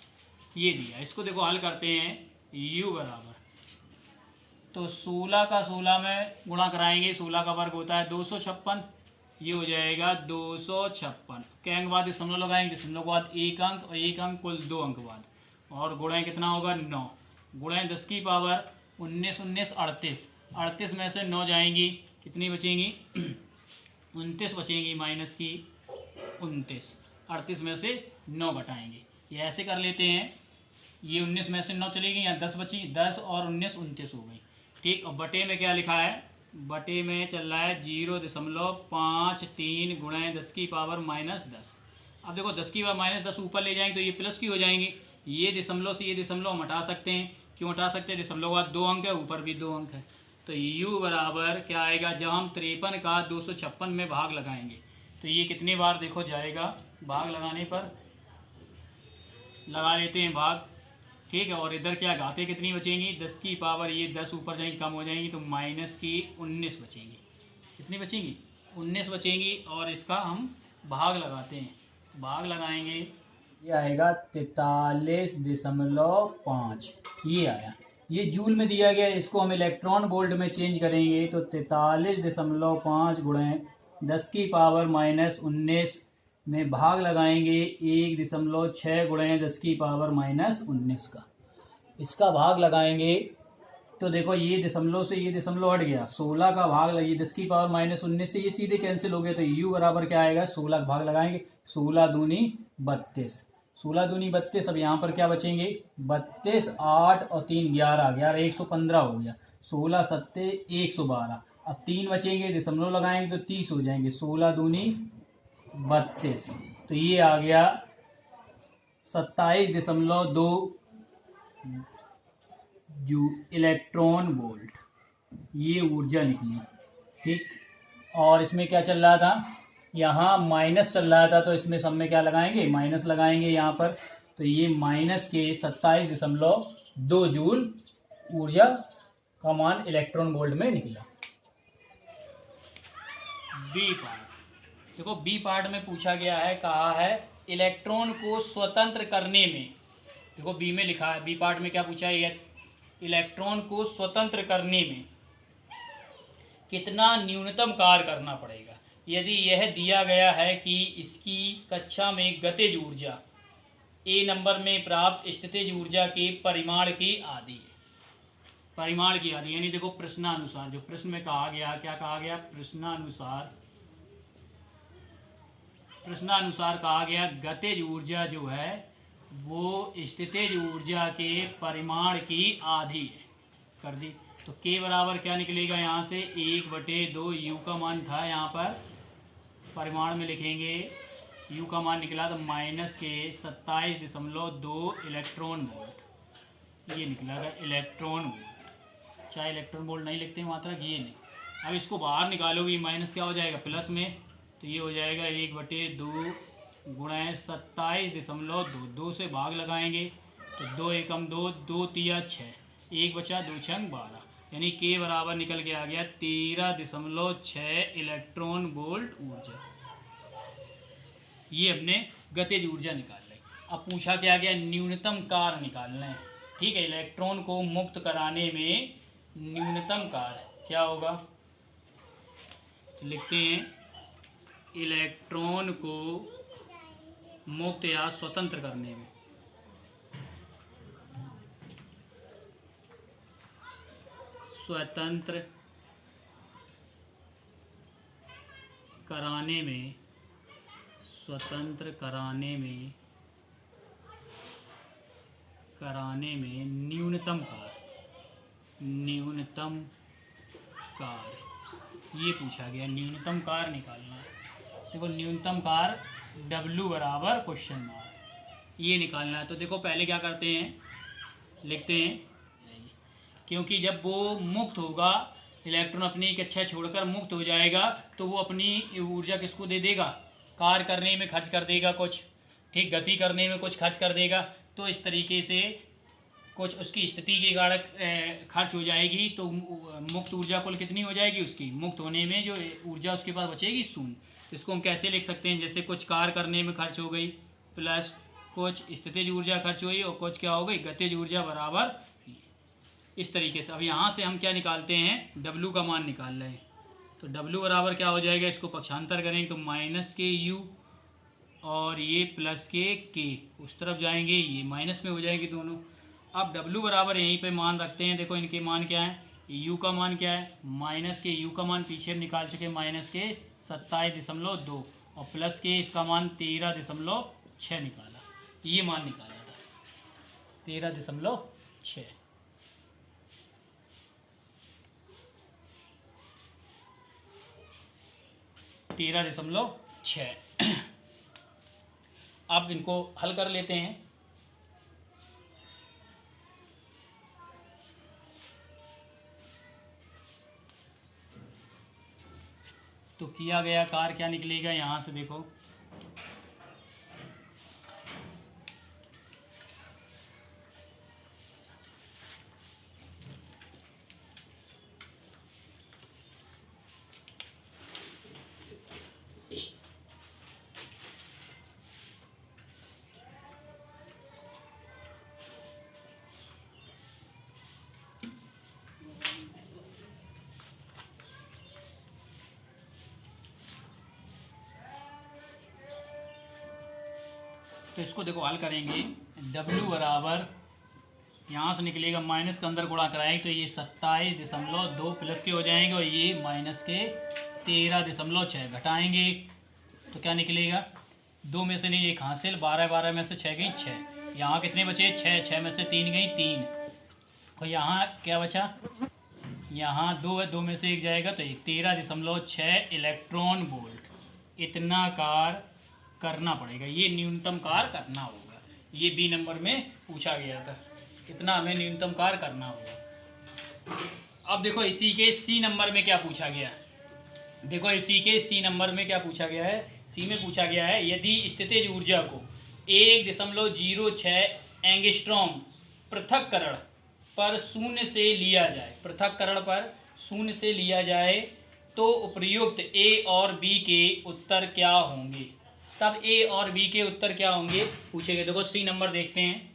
Speaker 1: ये दिया, इसको देखो हल करते हैं। u बराबर, तो 16 का 16 में गुणा कराएंगे, 16 का वर्ग होता है 256, ये हो जाएगा 256। क्या अंक बाद दशमलव लगाएंगे, दशमलव के बाद एक अंक और एक अंक कुल 2 अंक बाद, और गुणा कितना होगा 9 गुणा 10 की पावर 19 19 38 में से 9 जाएंगी, कितनी बचेंगी 29 बचेंगी, माइनस की 29, 38 में से 9 घटाएंगे। ये ऐसे कर लेते हैं, ये 19 में से 9 चलेगी, यहाँ 10 बची, 10 और 19 29 हो गई। ठीक, और बटे में क्या लिखा है, बटे में चल रहा है 0.53 गुणा 10 की पावर माइनस 10। अब देखो 10 की पावर माइनस 10 ऊपर ले जाएंगे तो ये प्लस की हो जाएंगी, ये दशमलव से ये दशमलव हम हटा सकते हैं। क्यों हटा सकते हैं, दशमलव के बाद 2 अंक है, ऊपर भी 2 अंक है। तो u बराबर क्या आएगा, जब हम 53 का 256 में भाग लगाएंगे तो ये कितनी बार देखो जाएगा, भाग लगाने पर लगा लेते हैं भाग। ठीक है, और इधर क्या घाते कितनी बचेंगी, 10 की पावर ये 10 ऊपर जाएंगी, कम हो जाएंगी, तो माइनस की 19 बचेंगी। कितनी बचेंगी 19 बचेंगी, और इसका हम भाग लगाते हैं, भाग लगाएंगे, ये आएगा 43.5, ये आया। ये जूल में दिया गया, इसको हम इलेक्ट्रॉन वोल्ट में चेंज करेंगे तो 43.5 गुणे 10 की पावर माइनस 19 में भाग लगाएंगे 1.6 गुणे 10 की पावर माइनस 19 का, इसका भाग लगाएंगे तो देखो ये दशमलव से ये दशमलव हट गया, 16 का भाग लगी 10 की पावर माइनस 19 से ये सीधे कैंसिल हो गया, तो u बराबर क्या आएगा, 16 का भाग लगाएंगे, 16 दूनी 32, 16 दूनी 32। अब यहाँ पर क्या बचेंगे 32, 8 और 3 11, 11 115 हो गया, 16 सत्ते 112। अब 3 बचेंगे, दशमलव लगाएंगे तो 30 हो जाएंगे, 16 दूनी 32, तो ये आ गया 27.2 इलेक्ट्रॉन वोल्ट, ये ऊर्जा निकली। ठीक, और इसमें क्या चल रहा था, यहाँ माइनस चल रहा था, तो इसमें सब में क्या लगाएंगे, माइनस लगाएंगे यहाँ पर, तो ये माइनस के 27.2 जूल ऊर्जा का मान इलेक्ट्रॉन वोल्ट में निकला। बी पार्ट देखो, बी पार्ट में पूछा गया है, कहा है इलेक्ट्रॉन को स्वतंत्र करने में, देखो बी में लिखा है, बी पार्ट में क्या पूछा है, इलेक्ट्रॉन को स्वतंत्र करने में कितना न्यूनतम कार्य करना पड़ेगा। यदि यह दिया गया है कि इसकी कक्षा में गतिज ऊर्जा ए नंबर में प्राप्त स्थितिज ऊर्जा के परिमाण की आधी है, परिमाण की आधी, यानी देखो प्रश्नानुसार, जो प्रश्न में कहा गया, क्या कहा गया, प्रश्नानुसार कहा गया गतिज ऊर्जा जो है वो स्थितिज ऊर्जा के परिमाण की आधी है, कर दी। तो k बराबर क्या निकलेगा, यहाँ से 1/2 u का मान था, यहाँ पर परिमाण में लिखेंगे, u का मान निकला तो माइनस के 27.2 इलेक्ट्रॉन वोल्ट, ये निकला था इलेक्ट्रॉन वोल्ट। चाहे इलेक्ट्रॉन वोल्ट नहीं लिखते मात्रा, ये नहीं। अब इसको बाहर निकालोगे, माइनस क्या हो जाएगा प्लस में, तो ये हो जाएगा 1/2 गुणा 27.2, 2 से भाग लगाएंगे तो 2 एकम 2, 2 तिया 6, 1 बचा 2 छंग 12, यानी के बराबर निकल के आ गया 13.6 इलेक्ट्रॉन वोल्ट ऊर्जा। ये हमने गतिज ऊर्जा निकाल ली। अब पूछा क्या गया, न्यूनतम कार्य निकालना है। ठीक है, इलेक्ट्रॉन को मुक्त कराने में न्यूनतम कार्य क्या होगा, तो लिखते हैं इलेक्ट्रॉन को मुक्त या स्वतंत्र करने में, स्वतंत्र कराने में, स्वतंत्र कराने में न्यूनतम कार्य ये पूछा गया, न्यूनतम कार्य निकालना है। देखो न्यूनतम कार्य W बराबर क्वेश्चन मार्क, ये निकालना है। तो देखो पहले क्या करते हैं, लिखते हैं, क्योंकि जब वो मुक्त होगा, इलेक्ट्रॉन अपनी कक्षा छोड़कर मुक्त हो जाएगा, तो वो अपनी ऊर्जा किसको दे देगा, कार्य करने में खर्च कर देगा कुछ। ठीक, गति करने में कुछ खर्च कर देगा, तो इस तरीके से कुछ उसकी स्थिति के कारण खर्च हो जाएगी, तो मुक्त ऊर्जा कुल कितनी हो जाएगी, उसकी मुक्त होने में जो ऊर्जा उसके पास बचेगी शून्य। तो इसको हम कैसे लिख सकते हैं, जैसे कुछ कार्य करने में खर्च हो गई प्लस कुछ स्थितिज ऊर्जा खर्च हुई और कुछ क्या हो गई, गतिज ऊर्जा बराबर इस तरीके से। अब यहाँ से हम क्या निकालते हैं, W का मान निकाल रहे हैं, तो W बराबर क्या हो जाएगा, इसको पक्षांतर करेंगे तो माइनस के U और ये प्लस के उस तरफ जाएंगे, ये माइनस में हो जाएंगे दोनों। अब W बराबर यहीं पे मान रखते हैं, देखो इनके मान क्या है, U का मान क्या है, माइनस के U का मान पीछे निकाल चुके माइनस के 27.2 और प्लस के इसका मान 13.6 निकाला, ये मान निकाला था 13.6। अब इनको हल कर लेते हैं। तो किया गया कार्य क्या निकलेगा, यहाँ से देखो तो इसको देखो हल करेंगे, W बराबर यहाँ से निकलेगा माइनस के अंदर गुणा कराएंगे तो ये 27.2 प्लस के हो जाएंगे और ये माइनस के 13.6 घटाएंगे तो क्या निकलेगा, 2 में से नहीं एक हासिल, 12 में से 6 गई 6, यहाँ कितने बचे 6 में से 3 गई 3 और यहाँ क्या बचा, यहाँ 2 है, 2 में से एक जाएगा तो 13.6 इलेक्ट्रॉन वोल्ट। इतना कार्य करना पड़ेगा, ये न्यूनतम कार्य करना होगा, ये बी नंबर में पूछा गया था, इतना हमें न्यूनतम कार्य करना होगा। अब देखो इसी के सी नंबर में क्या पूछा गया, देखो इसी के सी नंबर में क्या पूछा गया है, सी में पूछा गया है यदि स्थितिज ऊर्जा को 1.06 एंगस्ट्रॉम पृथक्करण पर शून्य से लिया जाए, पृथक्करण पर शून्य से लिया जाए तो उपर्युक्त ए और बी के उत्तर क्या होंगे। तब ए और बी के उत्तर क्या होंगे पूछे गए। देखो सी नंबर देखते हैं,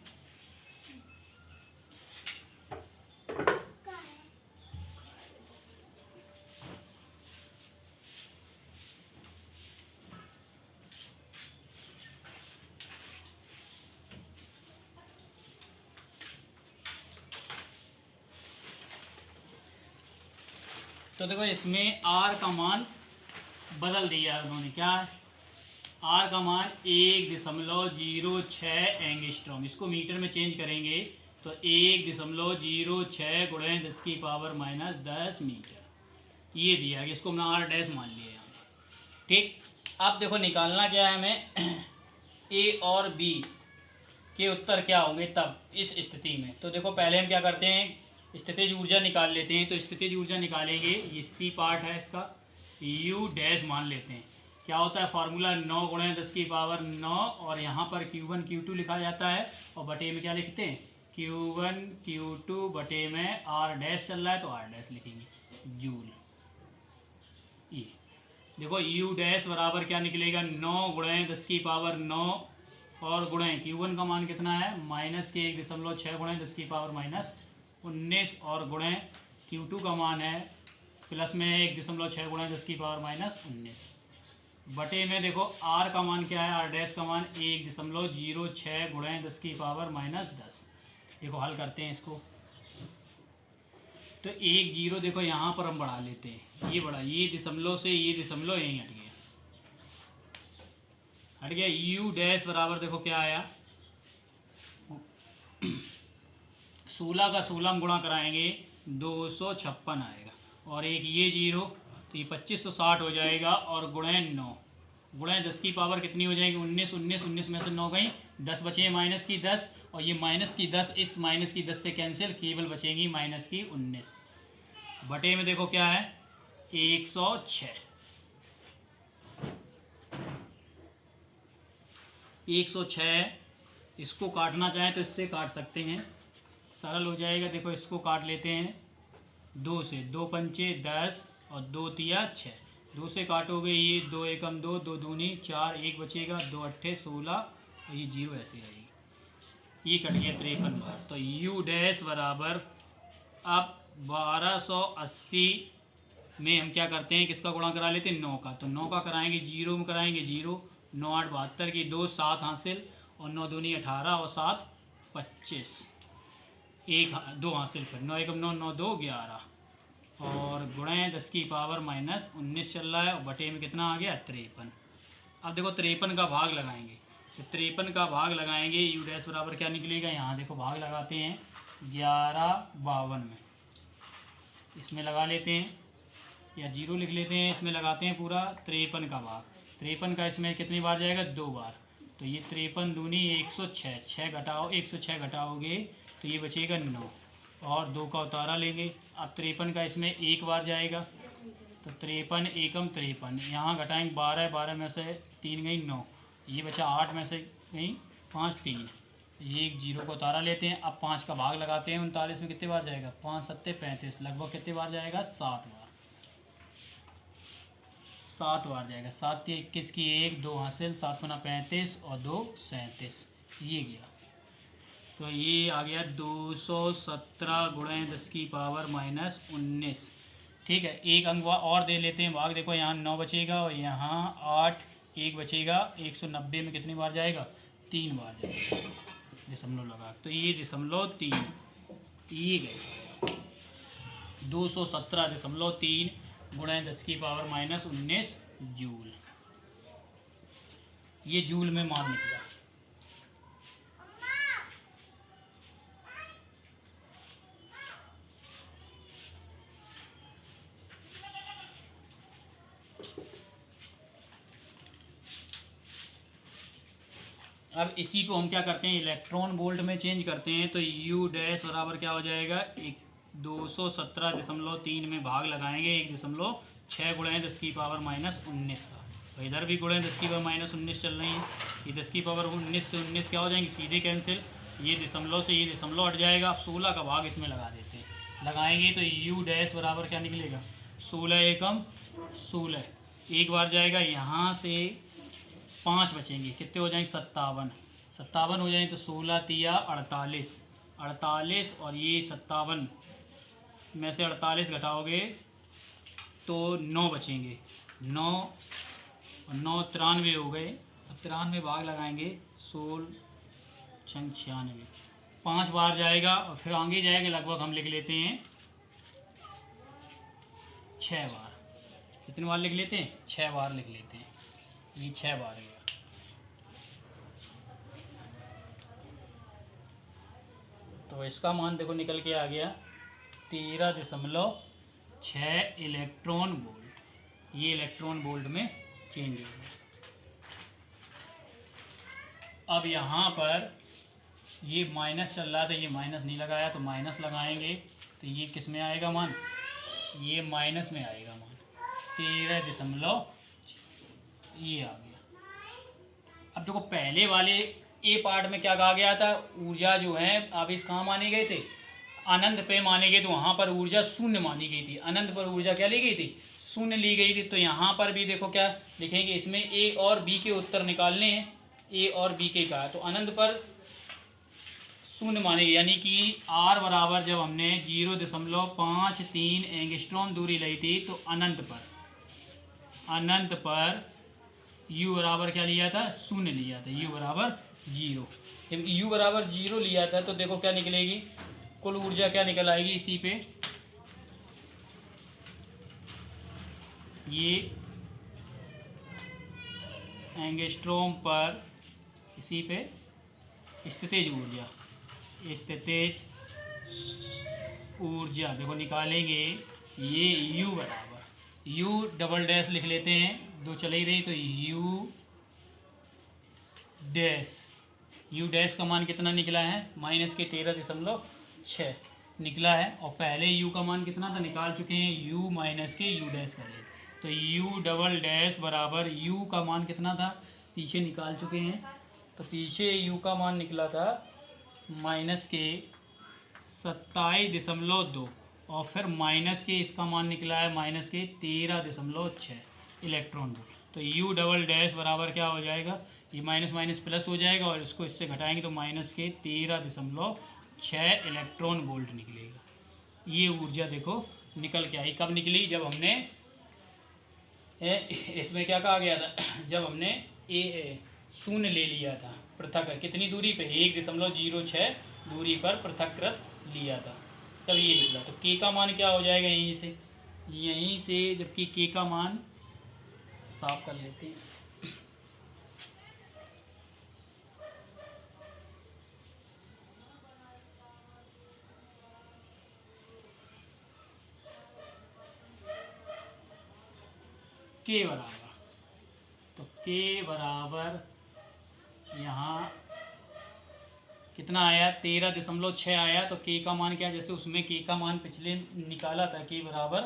Speaker 1: तो देखो इसमें आर का मान बदल दिया उन्होंने, क्या आर का मान 1.06 एंगस्ट्रॉम, इसको मीटर में चेंज करेंगे तो 1.06 गुणे 10 की पावर माइनस 10 मीटर, ये दिया गया, इसको हमने आर डैश मान लिया यहाँ। ठीक, अब देखो निकालना क्या है हमें, ए और बी के उत्तर क्या होंगे तब इस स्थिति में। तो देखो पहले हम क्या करते हैं, स्थितिज ऊर्जा निकाल लेते हैं, तो स्थितिज ऊर्जा निकालेंगे, ये सी पार्ट है इसका, यू डैश मान लेते हैं, क्या होता है फार्मूला 9 गुणे 10 की पावर 9 और यहाँ पर Q1 Q2 लिखा जाता है और बटे में क्या लिखते हैं Q1 Q2 बटे में R डैश चल रहा है तो R डैश लिखेंगे जूल। ये देखो U डैश बराबर क्या निकलेगा 9 गुणे 10 की पावर 9 और गुणे Q1 का मान कितना है माइनस के 1.6 गुणे 10 की पावर माइनस 19 और गुणे Q2 का मान है प्लस में 1.6 गुणे 10 की पावर माइनस 19 बटे में देखो R का मान क्या है, R डैश का मान 1.06 गुणे 10 की पावर माइनस 10। देखो हल करते हैं इसको तो 1 0 देखो यहाँ पर हम बढ़ा लेते हैं, ये बढ़ा, ये दशमलव से ये दशमलव यहीं हट गया, U डैश बराबर देखो क्या आया 16 का 16 हम गुणा कराएंगे 256 आएगा और एक ये 0 तो ये 2560 हो जाएगा और गुणे 9 गुणे 10 की पावर कितनी हो जाएगी 19 19 19 में से 9 गई 10 बचे माइनस की 10 और ये माइनस की 10 इस माइनस की 10 से कैंसिल, केवल बचेगी माइनस की 19 बटे में देखो क्या है 106। 106, इसको काटना चाहें तो इससे काट सकते हैं, सरल हो जाएगा। देखो इसको काट लेते हैं 2 से, 2 पंचे 10 और 2 तिया 6, 2 से काटोगे ये 2 एकम 2, 2 दूनी 4, 1 बचेगा, 2 अट्ठे 16 और ये 0 ऐसे रहेगी। ये कट गया 53 बार। तो u डैश बराबर, अब 1280 में हम क्या करते हैं, किसका गुणा करा लेते हैं, 9 का। तो 9 का कराएंगे, 0 में कराएंगे 0, 9 8 72 की 2 7 हासिल और 9 दूनी 18 और 7 25, 1 2 हासिल, फिर 9 एकम 9, 9 2 11 और गुणे 10 की पावर माइनस 19 चल रहा है और बटे में कितना आ गया 53। अब देखो 53 का भाग लगाएंगे, तो 53 का भाग लगाएंगे, यू डैश बराबर क्या निकलेगा, यहाँ देखो भाग लगाते हैं 1152 में, इसमें लगा लेते हैं या 0 लिख लेते हैं, इसमें लगाते हैं पूरा 53 का भाग। 53 का इसमें कितनी बार जाएगा, 2 बार। तो ये 53 दूनी 106, 6 घटाओ 106 घटाओगे तो ये बचेगा 9 और 2 का उतारा लेंगे। अब 53 का इसमें 1 बार जाएगा, तो 53 एकम 53, यहाँ घटाएंगे 12, 12 में से 3 गई 9, ये बचा 8 में से गई 5 3, ये एक 0 को उतारा लेते हैं। अब 5 का भाग लगाते हैं, 39 में कितने बार जाएगा, 5 7 35, लगभग कितने बार जाएगा, 7 बार, 7 बार जाएगा। 7 3 21 की 1 2 हासिल, 7 गुना 35 और 2 37, ये गया। तो ये आ गया 217 गुणे 10 की पावर माइनस 19। ठीक है, एक अंक और दे लेते हैं भाग। देखो यहाँ 9 बचेगा और यहाँ 8, 1 बचेगा, 190 में कितनी बार जाएगा, 3 बार जाएगा, दशमलव लगा। तो ये 0.3 ये गए 217.3 गुणे 10 की पावर माइनस 19 जूल। ये जूल में मान निकला। अब इसी को हम क्या करते हैं, इलेक्ट्रॉन वोल्ट में चेंज करते हैं। तो U डैश बराबर क्या हो जाएगा, 217.3 में भाग लगाएंगे 1.6 गुणे 10 की पावर माइनस 19 का। तो इधर भी गुणे 10 की पावर माइनस 19 चल रही है, ये 10 की पावर 19 से 19 क्या हो जाएंगे, सीधे कैंसिल, ये दशमलव से ये दशमलव हट जाएगा। अब 16 का भाग इसमें लगा देते हैं, लगाएंगे तो U डैश बराबर क्या निकलेगा, 16 एकम 16, एक बार जाएगा, यहाँ से 5 बचेंगे, कितने हो जाएंगे, 57, 57 हो जाएंगे। तो 16 तिया 48, 48 और ये 57 में से 48 घटाओगे तो 9 बचेंगे, 9 और 9 93 हो गए। अब 93 भाग लगाएंगे, 16 96, 5 बार जाएगा और फिर आगे जाएगा, लगभग हम लिख लेते हैं 6 बार। कितनी बार लिख लेते हैं, 6 बार लिख लेते हैं, ये 6 बार है। तो इसका मान देखो निकल के आ गया 13.6 इलेक्ट्रॉन वोल्ट। ये इलेक्ट्रॉन वोल्ट में चेंज हो गया। अब यहाँ पर ये माइनस चल रहा था, ये माइनस नहीं लगाया तो माइनस लगाएंगे, तो ये किस में आएगा मान, ये माइनस में आएगा मान 13 ये आ गया। अब देखो पहले वाले ए पार्ट में क्या कहा गया था, ऊर्जा जो है अब इस कहाँ माने गए थे, अनंत पे माने गए, तो वहाँ पर ऊर्जा शून्य मानी गई थी। अनंत पर ऊर्जा क्या ली गई थी, शून्य ली गई थी। तो यहाँ पर भी देखो क्या लिखेंगे, इसमें ए और बी के उत्तर निकालने हैं, ए और बी के का। तो अनंत पर शून्य माने गए, यानी कि आर बराबर जब हमने 0.53 एंगस्ट्रॉम दूरी ली थी, तो अनंत पर u बराबर क्या लिया था, शून्य लिया था, u बराबर 0। जब u बराबर 0 लिया था तो देखो क्या निकलेगी, कुल ऊर्जा क्या निकल आएगी इसी पे, ये एंगस्ट्रॉम पर इसी पे स्थितिज ऊर्जा, स्थितिज ऊर्जा देखो निकालेंगे, ये u बराबर, u डबल डैश लिख लेते हैं, 2 चले ही रही, तो u डैश का मान कितना निकला है, माइनस के 13.6 निकला है। और पहले u का मान कितना था निकाल चुके हैं, u माइनस के u डैश कर ले, तो u डबल डैश बराबर u का मान कितना था पीछे निकाल चुके हैं, तो पीछे u का मान निकला था -27.2 और फिर माइनस के इसका मान निकला है -13.6 इलेक्ट्रॉन वोल्ट। तो u डबल डैश बराबर क्या हो जाएगा, ये माइनस माइनस प्लस हो जाएगा और इसको इससे घटाएंगे तो -13.6 इलेक्ट्रॉन वोल्ट निकलेगा। ये ऊर्जा देखो निकल के आई। कब निकली, जब हमने इसमें क्या कहा गया था, जब हमने शून्य ले लिया था पृथक, कितनी दूरी पे, 1.06 दूरी पर पृथककृत लिया था, तब ये निकला। तो k का मान क्या हो जाएगा यहीं से जबकि k का मान साफ कर लेते हैं। k बराबर, तो k बराबर यहाँ कितना आया, 13.6 आया। तो k का मान क्या, जैसे उसमें k का मान पिछले निकाला था k बराबर,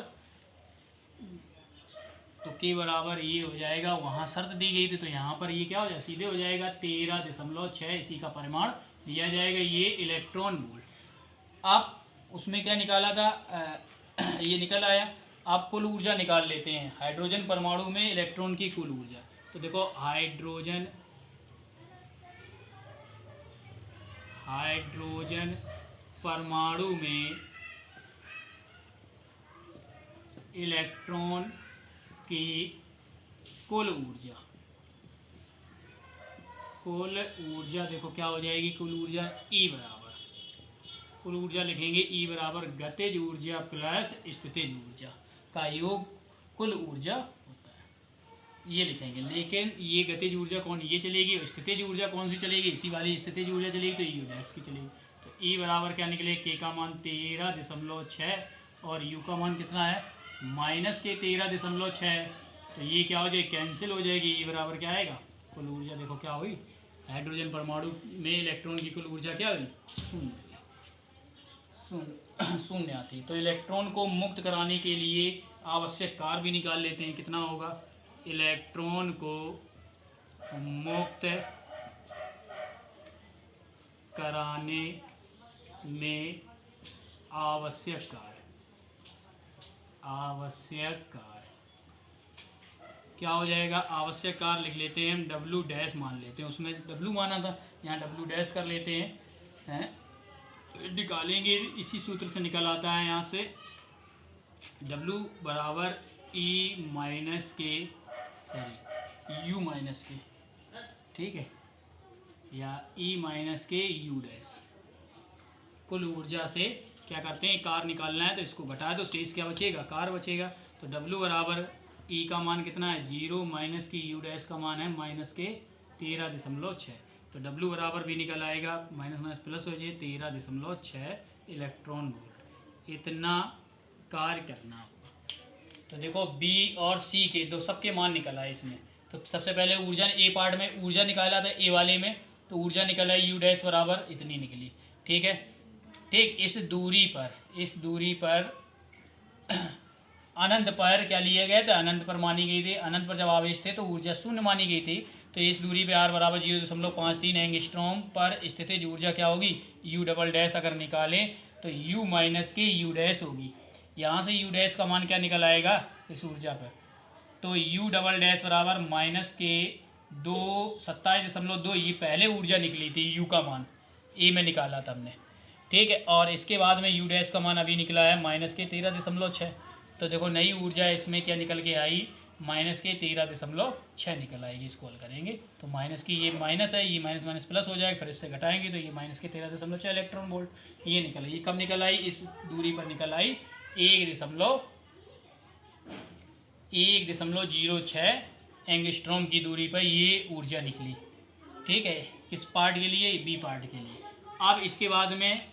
Speaker 1: तो k बराबर ये हो जाएगा, वहाँ शर्त दी गई थी तो यहाँ पर ये क्या हो जाएगा, सीधे हो जाएगा 13.6, इसी का परिमाण दिया जाएगा, ये इलेक्ट्रॉन वोल्ट। अब उसमें क्या निकाला था, ये निकल आया। आप कुल ऊर्जा निकाल लेते हैं, हाइड्रोजन परमाणु में इलेक्ट्रॉन की कुल ऊर्जा। तो देखो हाइड्रोजन परमाणु में इलेक्ट्रॉन की कुल ऊर्जा देखो क्या हो जाएगी, कुल ऊर्जा E बराबर, कुल ऊर्जा लिखेंगे E बराबर गतिज ऊर्जा प्लस स्थितिज ऊर्जा का योग कुल ऊर्जा होता है, ये लिखेंगे। लेकिन ये गतिज ऊर्जा कौन, ये चलेगी, और स्थितिज ऊर्जा कौन सी चलेगी, इसी वाली स्थितिज ऊर्जा चलेगी, तो यू डैश की चलेगी। तो E बराबर क्या निकले, k का मान 13.6 और u का मान कितना है -13.6। तो ये क्या हो जाएगी, कैंसिल हो जाएगी। E बराबर क्या आएगा, कुल ऊर्जा देखो क्या हुई, हाइड्रोजन परमाणु में इलेक्ट्रॉन की कुल ऊर्जा क्या हुई, शून्य आती। तो इलेक्ट्रॉन को मुक्त कराने के लिए आवश्यक कार्य भी निकाल लेते हैं, कितना होगा, इलेक्ट्रॉन को मुक्त कराने में आवश्यक कार्य क्या हो जाएगा, आवश्यक कार्य लिख लेते हैं हम, W डैश मान लेते हैं, उसमें W माना था, यहाँ W डैश कर लेते हैं, निकालेंगे, इसी सूत्र से निकल आता है यहाँ से, W बराबर U माइनस के, ठीक है, या E माइनस के U डैश। कुल ऊर्जा से क्या करते हैं, कार निकालना है तो इसको घटाए तो शेष क्या बचेगा, कार बचेगा। तो W बराबर E का मान कितना है 0 माइनस की U डैश का मान है -13.6। तो W बराबर भी निकल आएगा, माइनस माइनस प्लस हो जाए 13.6 इलेक्ट्रॉन वोल्ट। इतना कार्य करना होगा। तो देखो B और C के दो सबके मान निकल आए इसमें। तो सबसे पहले ऊर्जा A पार्ट में ऊर्जा निकाला था, A वाले में तो ऊर्जा निकल आई U डैश बराबर इतनी निकली, ठीक है। ठीक इस दूरी पर अनंत पर क्या लिए गए थे, अनंत पर मानी गई थी। अनंत पर जब आवेश थे तो ऊर्जा शून्य मानी गई थी। तो इस दूरी पे R बराबर 0.53 एंगस्ट्रॉम पर स्थितिज ऊर्जा क्या होगी, U डबल डैश अगर निकालें तो U माइनस के U डैश होगी। यहाँ से U डैश का मान क्या निकल आएगा इस ऊर्जा पर, तो U डबल डैश बराबर माइनस के 27.2, ये पहले ऊर्जा निकली थी, U का मान A में निकाला था हमने, ठीक है। और इसके बाद में U डैश का मान अभी निकला है -13.6। तो देखो नई ऊर्जा इसमें क्या निकल के आई, -13.6 निकल आएगी। इसको हल करेंगे तो माइनस की, ये माइनस है, ये माइनस माइनस प्लस हो जाएगा, फिर इससे घटाएंगे तो ये -13.6 इलेक्ट्रॉन वोल्ट ये निकल आई। ये कब निकल आई, इस दूरी पर निकल आई 1.06 एंगस्ट्रॉम की दूरी पर ये ऊर्जा निकली, ठीक है। किस पार्ट के लिए, बी पार्ट के लिए। अब इसके बाद में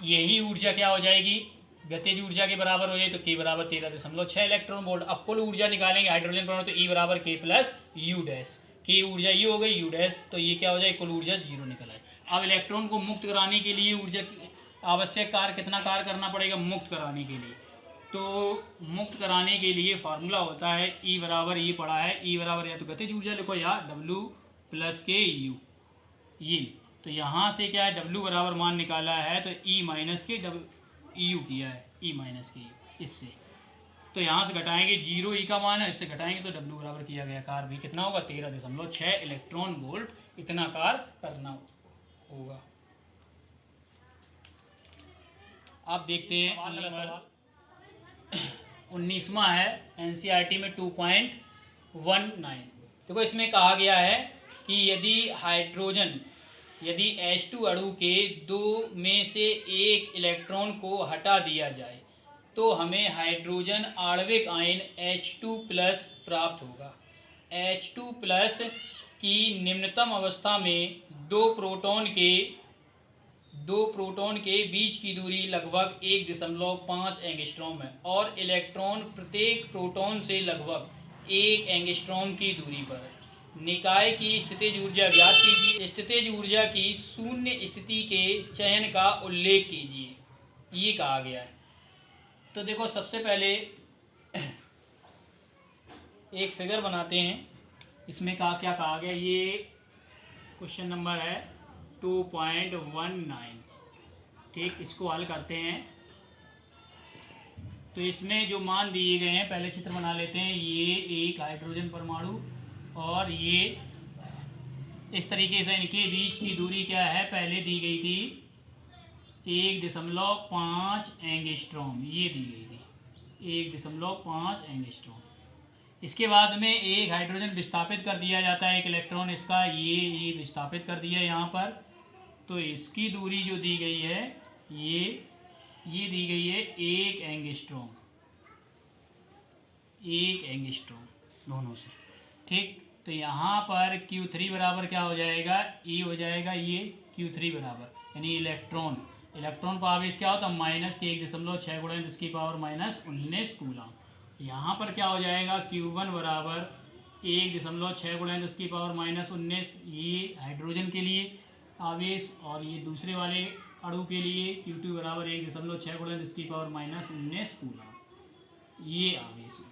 Speaker 1: यही ऊर्जा क्या हो जाएगी, गतिज ऊर्जा के बराबर हो जाए, तो K बराबर 13.6 इलेक्ट्रॉन वोल्ट। अब कुल ऊर्जा निकालेंगे हाइड्रोजन परमाणु, तो E बराबर K plus U dash, K ऊर्जा ये हो गई, U डैश, तो ये क्या हो जाए, कुल ऊर्जा 0 निकल आए। अब इलेक्ट्रॉन को मुक्त कराने के लिए ऊर्जा आवश्यक कार्य, कितना कार्य करना पड़ेगा मुक्त कराने के लिए, तो मुक्त कराने के लिए फार्मूला होता है E बराबर, ये पढ़ा है, E बराबर या तो गतिज ऊर्जा लिखो या W प्लस के यू, ये तो यहाँ से क्या है W बराबर मान निकाला है तो E माइनस के यू किया है, E माइनस के यू इससे, तो यहाँ से घटाएंगे 0 E का मान है, इससे घटाएंगे तो W बराबर किया गया कार्य भी कितना होगा 13.6 इलेक्ट्रॉन वोल्ट इतना कार्य करना होगा। आप देखते हैं अगला सवाल 19वां है NCERT में 2.19। देखो इसमें कहा गया है कि यदि H2 अणु के 2 में से एक इलेक्ट्रॉन को हटा दिया जाए तो हमें हाइड्रोजन आणविक आयन H2 प्लस प्राप्त होगा। H2 प्लस की निम्नतम अवस्था में दो प्रोटॉन के बीच की दूरी लगभग 1.5 एंगस्ट्रॉम है और इलेक्ट्रॉन प्रत्येक प्रोटॉन से लगभग 1 एंगस्ट्रॉम की दूरी पर है। निकाय की स्थितिज ऊर्जा ज्ञात कीजिए। स्थितिज ऊर्जा की शून्य स्थिति के चयन का उल्लेख कीजिए, ये कहा गया है। तो देखो सबसे पहले एक फिगर बनाते हैं, इसमें क्या कहा गया, ये क्वेश्चन नंबर है 2.19। ठीक, इसको हल करते हैं। तो इसमें जो मान दिए गए हैं पहले चित्र बना लेते हैं। ये एक हाइड्रोजन परमाणु और ये इस तरीके से इनके बीच की दूरी क्या है, पहले दी गई थी 1.5 एंगस्ट्रॉम, ये दी गई थी 1.5 एंगस्ट्रॉम। इसके बाद में एक हाइड्रोजन विस्थापित कर दिया जाता है, एक इलेक्ट्रॉन इसका ये विस्थापित कर दिया यहाँ पर। तो इसकी दूरी जो दी गई है ये दी गई है 1 एंगस्ट्रॉम दोनों से। ठीक, तो यहाँ पर Q3 बराबर क्या हो जाएगा, E हो जाएगा ये Q3 बराबर, यानी इलेक्ट्रॉन का आवेश क्या होता है -1.6 × 10⁻⁻19 कूलम। यहाँ पर क्या हो जाएगा Q1 बराबर 1.6 × 10⁻⁻19, ये हाइड्रोजन के लिए आवेश, और ये दूसरे वाले अणु के लिए Q2 बराबर 1.6 × 10⁻⁻19 कूलम, ये आवेश हुए।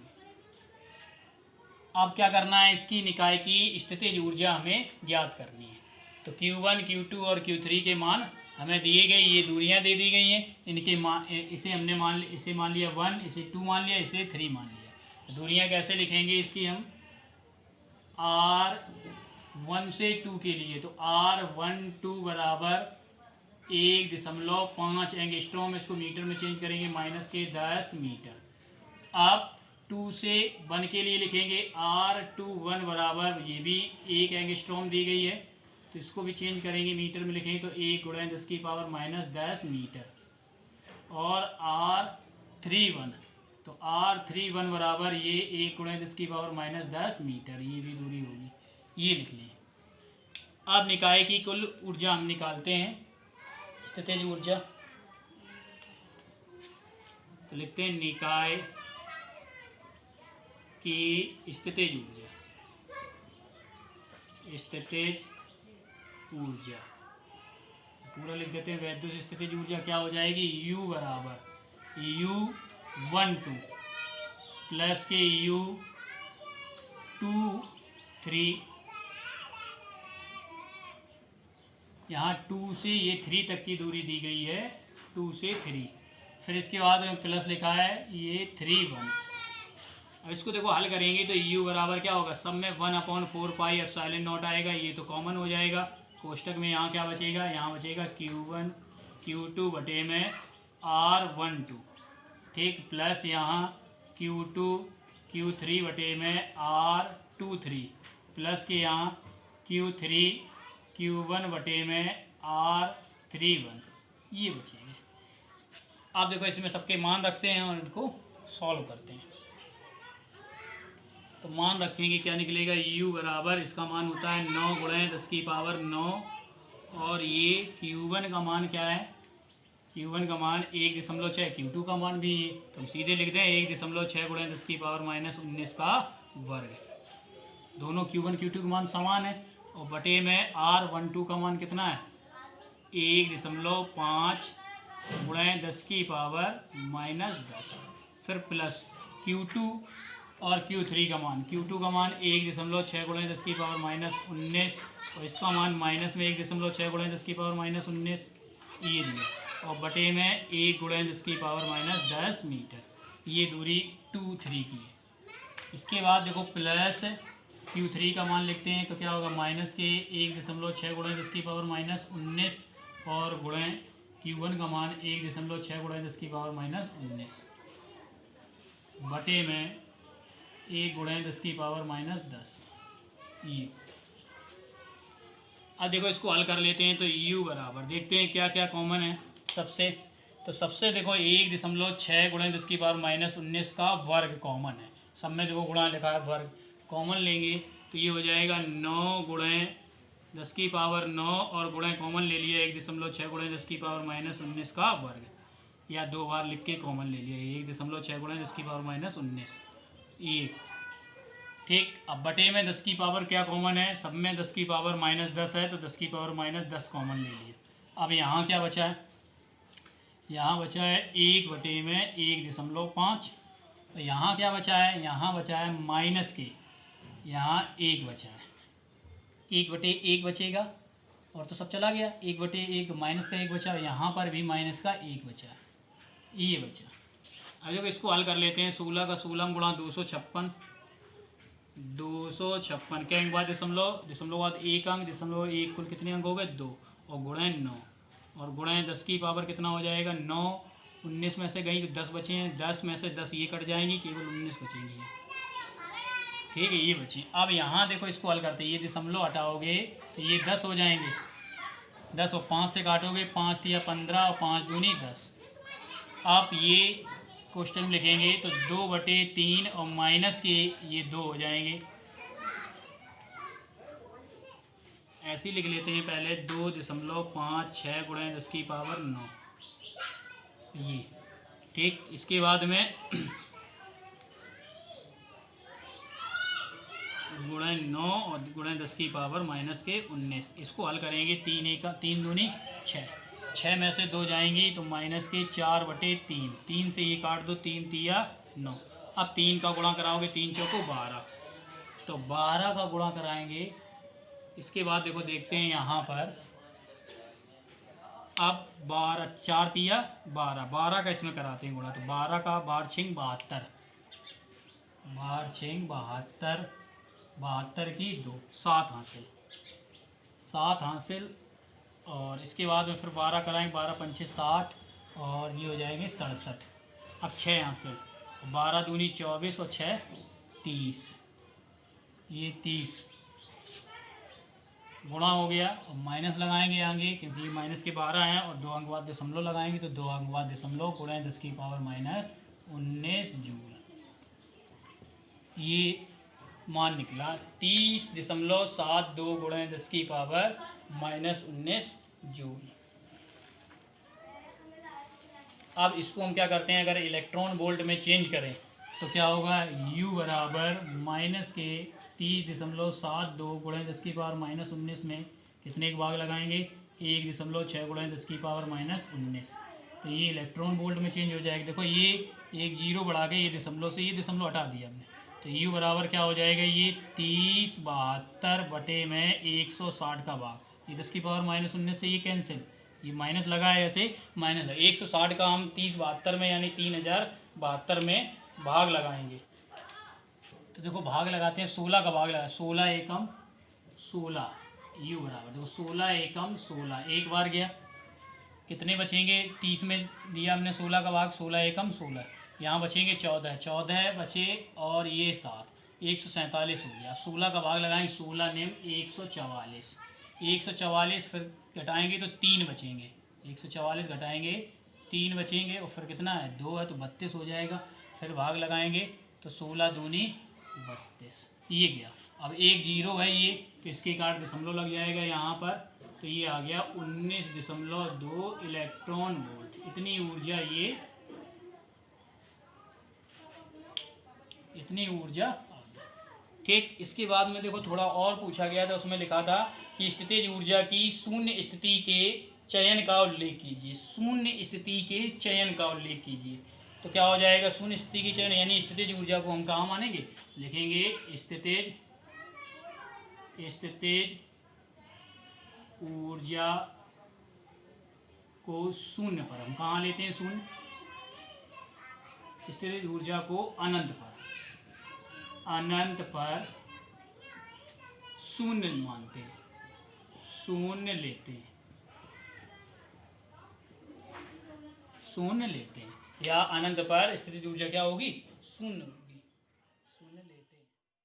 Speaker 1: अब क्या करना है, इसकी निकाय की स्थितिज ऊर्जा हमें ज्ञात करनी है। तो Q1, Q2 और Q3 के मान हमें दिए गए, ये दूरियां दे दी गई हैं, इनके मान, इसे हमने इसे मान लिया 1, इसे 2 मान लिया, इसे 3 मान लिया। दूरियां कैसे लिखेंगे इसकी हम, R1 से 2 के लिए तो R12 बराबर 1.5 एंगस्ट्रॉम, इसको मीटर में चेंज करेंगे -10 मीटर। अब 2 से 1 के लिए लिखेंगे R21 बराबर, ये भी 1 एंगस्ट्रॉम दी गई है, तो इसको भी चेंज करेंगे मीटर में लिखेंगे तो 1 × 10⁻⁻10 मीटर। और R31, तो R31 बराबर ये 1 × 10⁻⁻10 मीटर, ये भी दूरी होगी, ये लिख लें। अब निकाय की कुल ऊर्जा हम निकालते हैं, स्थितिज ऊर्जा। तो लिखते हैं निकाय की स्थितिज ऊर्जा, पूरा लिख देते हैं। वैद्युत स्थितिज ऊर्जा क्या हो जाएगी, U बराबर U12 प्लस के U23, यहाँ 2 से ये 3 तक की दूरी दी गई है, 2 से 3, फिर इसके बाद में प्लस लिखा है ये 3 1। अब इसको देखो हल करेंगे तो U बराबर क्या होगा, सब में 1/4 पाई एप्सिलॉन नॉट आएगा, ये तो कॉमन हो जाएगा। कोष्टक में यहाँ क्या बचेगा, यहाँ बचेगा Q1 Q2 बटे में R12, ठीक, प्लस यहाँ Q2 Q3 बटे में R23, प्लस के यहाँ Q3 Q1 बटे में R31, ये बचेंगे। आप देखो इसमें सबके मान रखते हैं और इनको सॉल्व करते हैं। तो मान रखेंगे क्या निकलेगा, U बराबर, इसका मान होता है 9 × 10⁻9, और ये Q1 का मान क्या है, Q1 का मान 1.6, Q2 का मान भी ये, तो हम सीधे लिख दें 1.6 × 10⁻⁻19 का वर्ग। दोनों Q1 Q2 का मान समान है, और बटे में R12 का मान कितना है 1.5 × 10⁻⁻10, फिर प्लस Q2 और Q3 का मान, Q2 का मान 1.6 गुणे 10 की पावर -19 और इसका मान माइनस में 1.6 गुणे 10 की पावर -19 ये दिया और बटे में 1 गुणे 10 की पावर -10 मीटर। ये दूरी 2-3 की है। इसके बाद देखो प्लस Q3 का मान लिखते हैं तो क्या होगा माइनस के 1.6 गुणे 10 की पावर -19 और गुणे Q1 का मान 1.6 गुणे 10 की पावर -19 बटे में 1 गुणे 10 की पावर -10 ये। अब देखो इसको हल कर लेते हैं तो u बराबर देखते हैं क्या क्या कॉमन है सबसे। तो सबसे देखो 1.6 गुणे 10 की पावर -19 का वर्ग कॉमन है। सब में देखो गुणा लिखा है, वर्ग कॉमन लेंगे तो ये हो जाएगा 9 गुणे 10 की पावर 9 और गुणे कॉमन ले लिया 1.6 गुणे 10 की पावर -19 का वर्ग, या 2 बार लिख के कॉमन ले लिया 1.6 गुणे 10 की पावर -19 ये। ठीक, अब बटे में 10 की पावर क्या कॉमन है, सब में 10 की पावर -10 है तो 10 की पावर -10 कॉमन ले लिए। अब यहाँ क्या बचा है, यहाँ बचा है 1 बटे में 1.5। तो यहाँ क्या बचा है, यहाँ बचा है माइनस के, यहाँ 1 बचा है, 1 बटे 1 बचेगा और तो सब चला गया, 1 बटे 1 तो माइनस का 1 बचा, यहाँ पर भी माइनस का 1 बचा, ये बचा। अब जब इसको हल कर लेते हैं 16 का 16 गुणा 256 क्या के बाद दशमलव, दशमलव बाद 1 अंक, दशमलव 1 कुल कितने अंक हो गए 2 और गुणे 9 और गुणे 10 की पावर कितना हो जाएगा 9। 19 में से गई तो 10 बचे हैं, 10 में से 10 ये कट जाएंगी, केवल 19 बचेंगी। ठीक है, ये बची। अब यहाँ देखो इसको हल करते हैं, ये दशमलव हटाओगे तो ये 10 हो जाएंगे, 10 और 5 से काटोगे 5 या 15 और 5 दूनी 10। आप ये क्वेश्चन में लिखेंगे तो 2 बटे 3 और माइनस के ये 2 हो जाएंगे। ऐसे ही लिख लेते हैं पहले 2.56 गुणे 10 की पावर 9 ये। ठीक, इसके बाद में गुणे 9 और गुणे 10 की पावर -19, इसको हल करेंगे 3 दूनी 6, 6 में से 2 जाएंगी तो माइनस के 4 बटे 3, 3 से ये काट दो 3 तिया 9। अब 3 का गुणा कराओगे 3 चौको 12, तो 12 का गुणा कराएंगे। इसके बाद देखो देखते हैं यहाँ पर, अब 12 4 तिया 12, 12 का इसमें कराते हैं गुणा, तो 12 का 12 छिंग 72, 12 छिंग 72, 72 की 2, 7 हासिल, 7 हासिल। और इसके बाद में फिर 12 कराएंगे, 12 पंचे 60 और ये हो जाएंगे 67। अब 6 हासिल, 12 दूनी 24 और 6 30, ये 30 गुणा हो गया और माइनस लगाएंगे आगे क्योंकि ये माइनस के 12 हैं और 2 अंक बाद दशमलव लगाएंगे तो 2 अंक बाद दशमलव गुणे 10 की पावर -19 जूल। ये मान निकला 30.72 गुणे 10 की पावर -19 जूल। अब इसको हम क्या करते हैं, अगर इलेक्ट्रॉन वोल्ट में चेंज करें तो क्या होगा, U बराबर माइनस के 30.72 गुणे 10 की पावर -19 में कितने के भाग लगाएंगे 1.6 गुणे 10 की पावर -19, तो ये इलेक्ट्रॉन वोल्ट में चेंज हो जाएगा। देखो ये एक जीरो बढ़ा के ये दशमलव से ये दशमलव हटा दिया हमने, तो U बराबर क्या हो जाएगा, ये 30/72 बटे में 160 का भाग, ये 10 की पावर -19 से ये कैंसिल, ये माइनस लगा है ऐसे माइनस लगा, 160 का हम 30/72 में यानी 3072 में भाग लगाएंगे। तो देखो भाग लगाते हैं, 16 का भाग लगा, 16 एकम 16 U बराबर, देखो 16 एकम 16 एक बार गया, कितने बचेंगे 30 में दिया हमने 16 का भाग, 16 एकम 16, यहाँ बचेंगे 14, 14 बचे और ये 7, 147 हो गया। 16 का भाग लगाएंगे, 16 नेम 144, 144 फिर घटाएंगे तो 3 बचेंगे, 144 घटाएंगे 3 बचेंगे और फिर कितना है 2 है तो 32 हो जाएगा। फिर भाग लगाएंगे तो 16 दूनी 32 ये गया। अब एक जीरो है ये तो इसके काट दशमलव लग जाएगा यहाँ पर, तो ये आ गया 19.2 इलेक्ट्रॉन वोल्ट, इतनी ऊर्जा ये इतनी ऊर्जा। ठीक, इसके बाद में देखो थोड़ा और पूछा गया था, उसमें लिखा था कि स्थितिज ऊर्जा की शून्य स्थिति के चयन का उल्लेख कीजिए, शून्य स्थिति के चयन का उल्लेख कीजिए। तो क्या हो जाएगा, शून्य स्थिति की चरण यानी स्थितिज ऊर्जा को हम कहाँ मानेंगे, लिखेंगे स्थितिज ऊर्जा को शून्य पर हम कहाँ लेते हैं, शून्य। स्थितिज ऊर्जा को अनंत पर शून्य मानते हैं, शून्य लेते हैं या अनंत पर स्थितिज ऊर्जा क्या होगी, शून्य।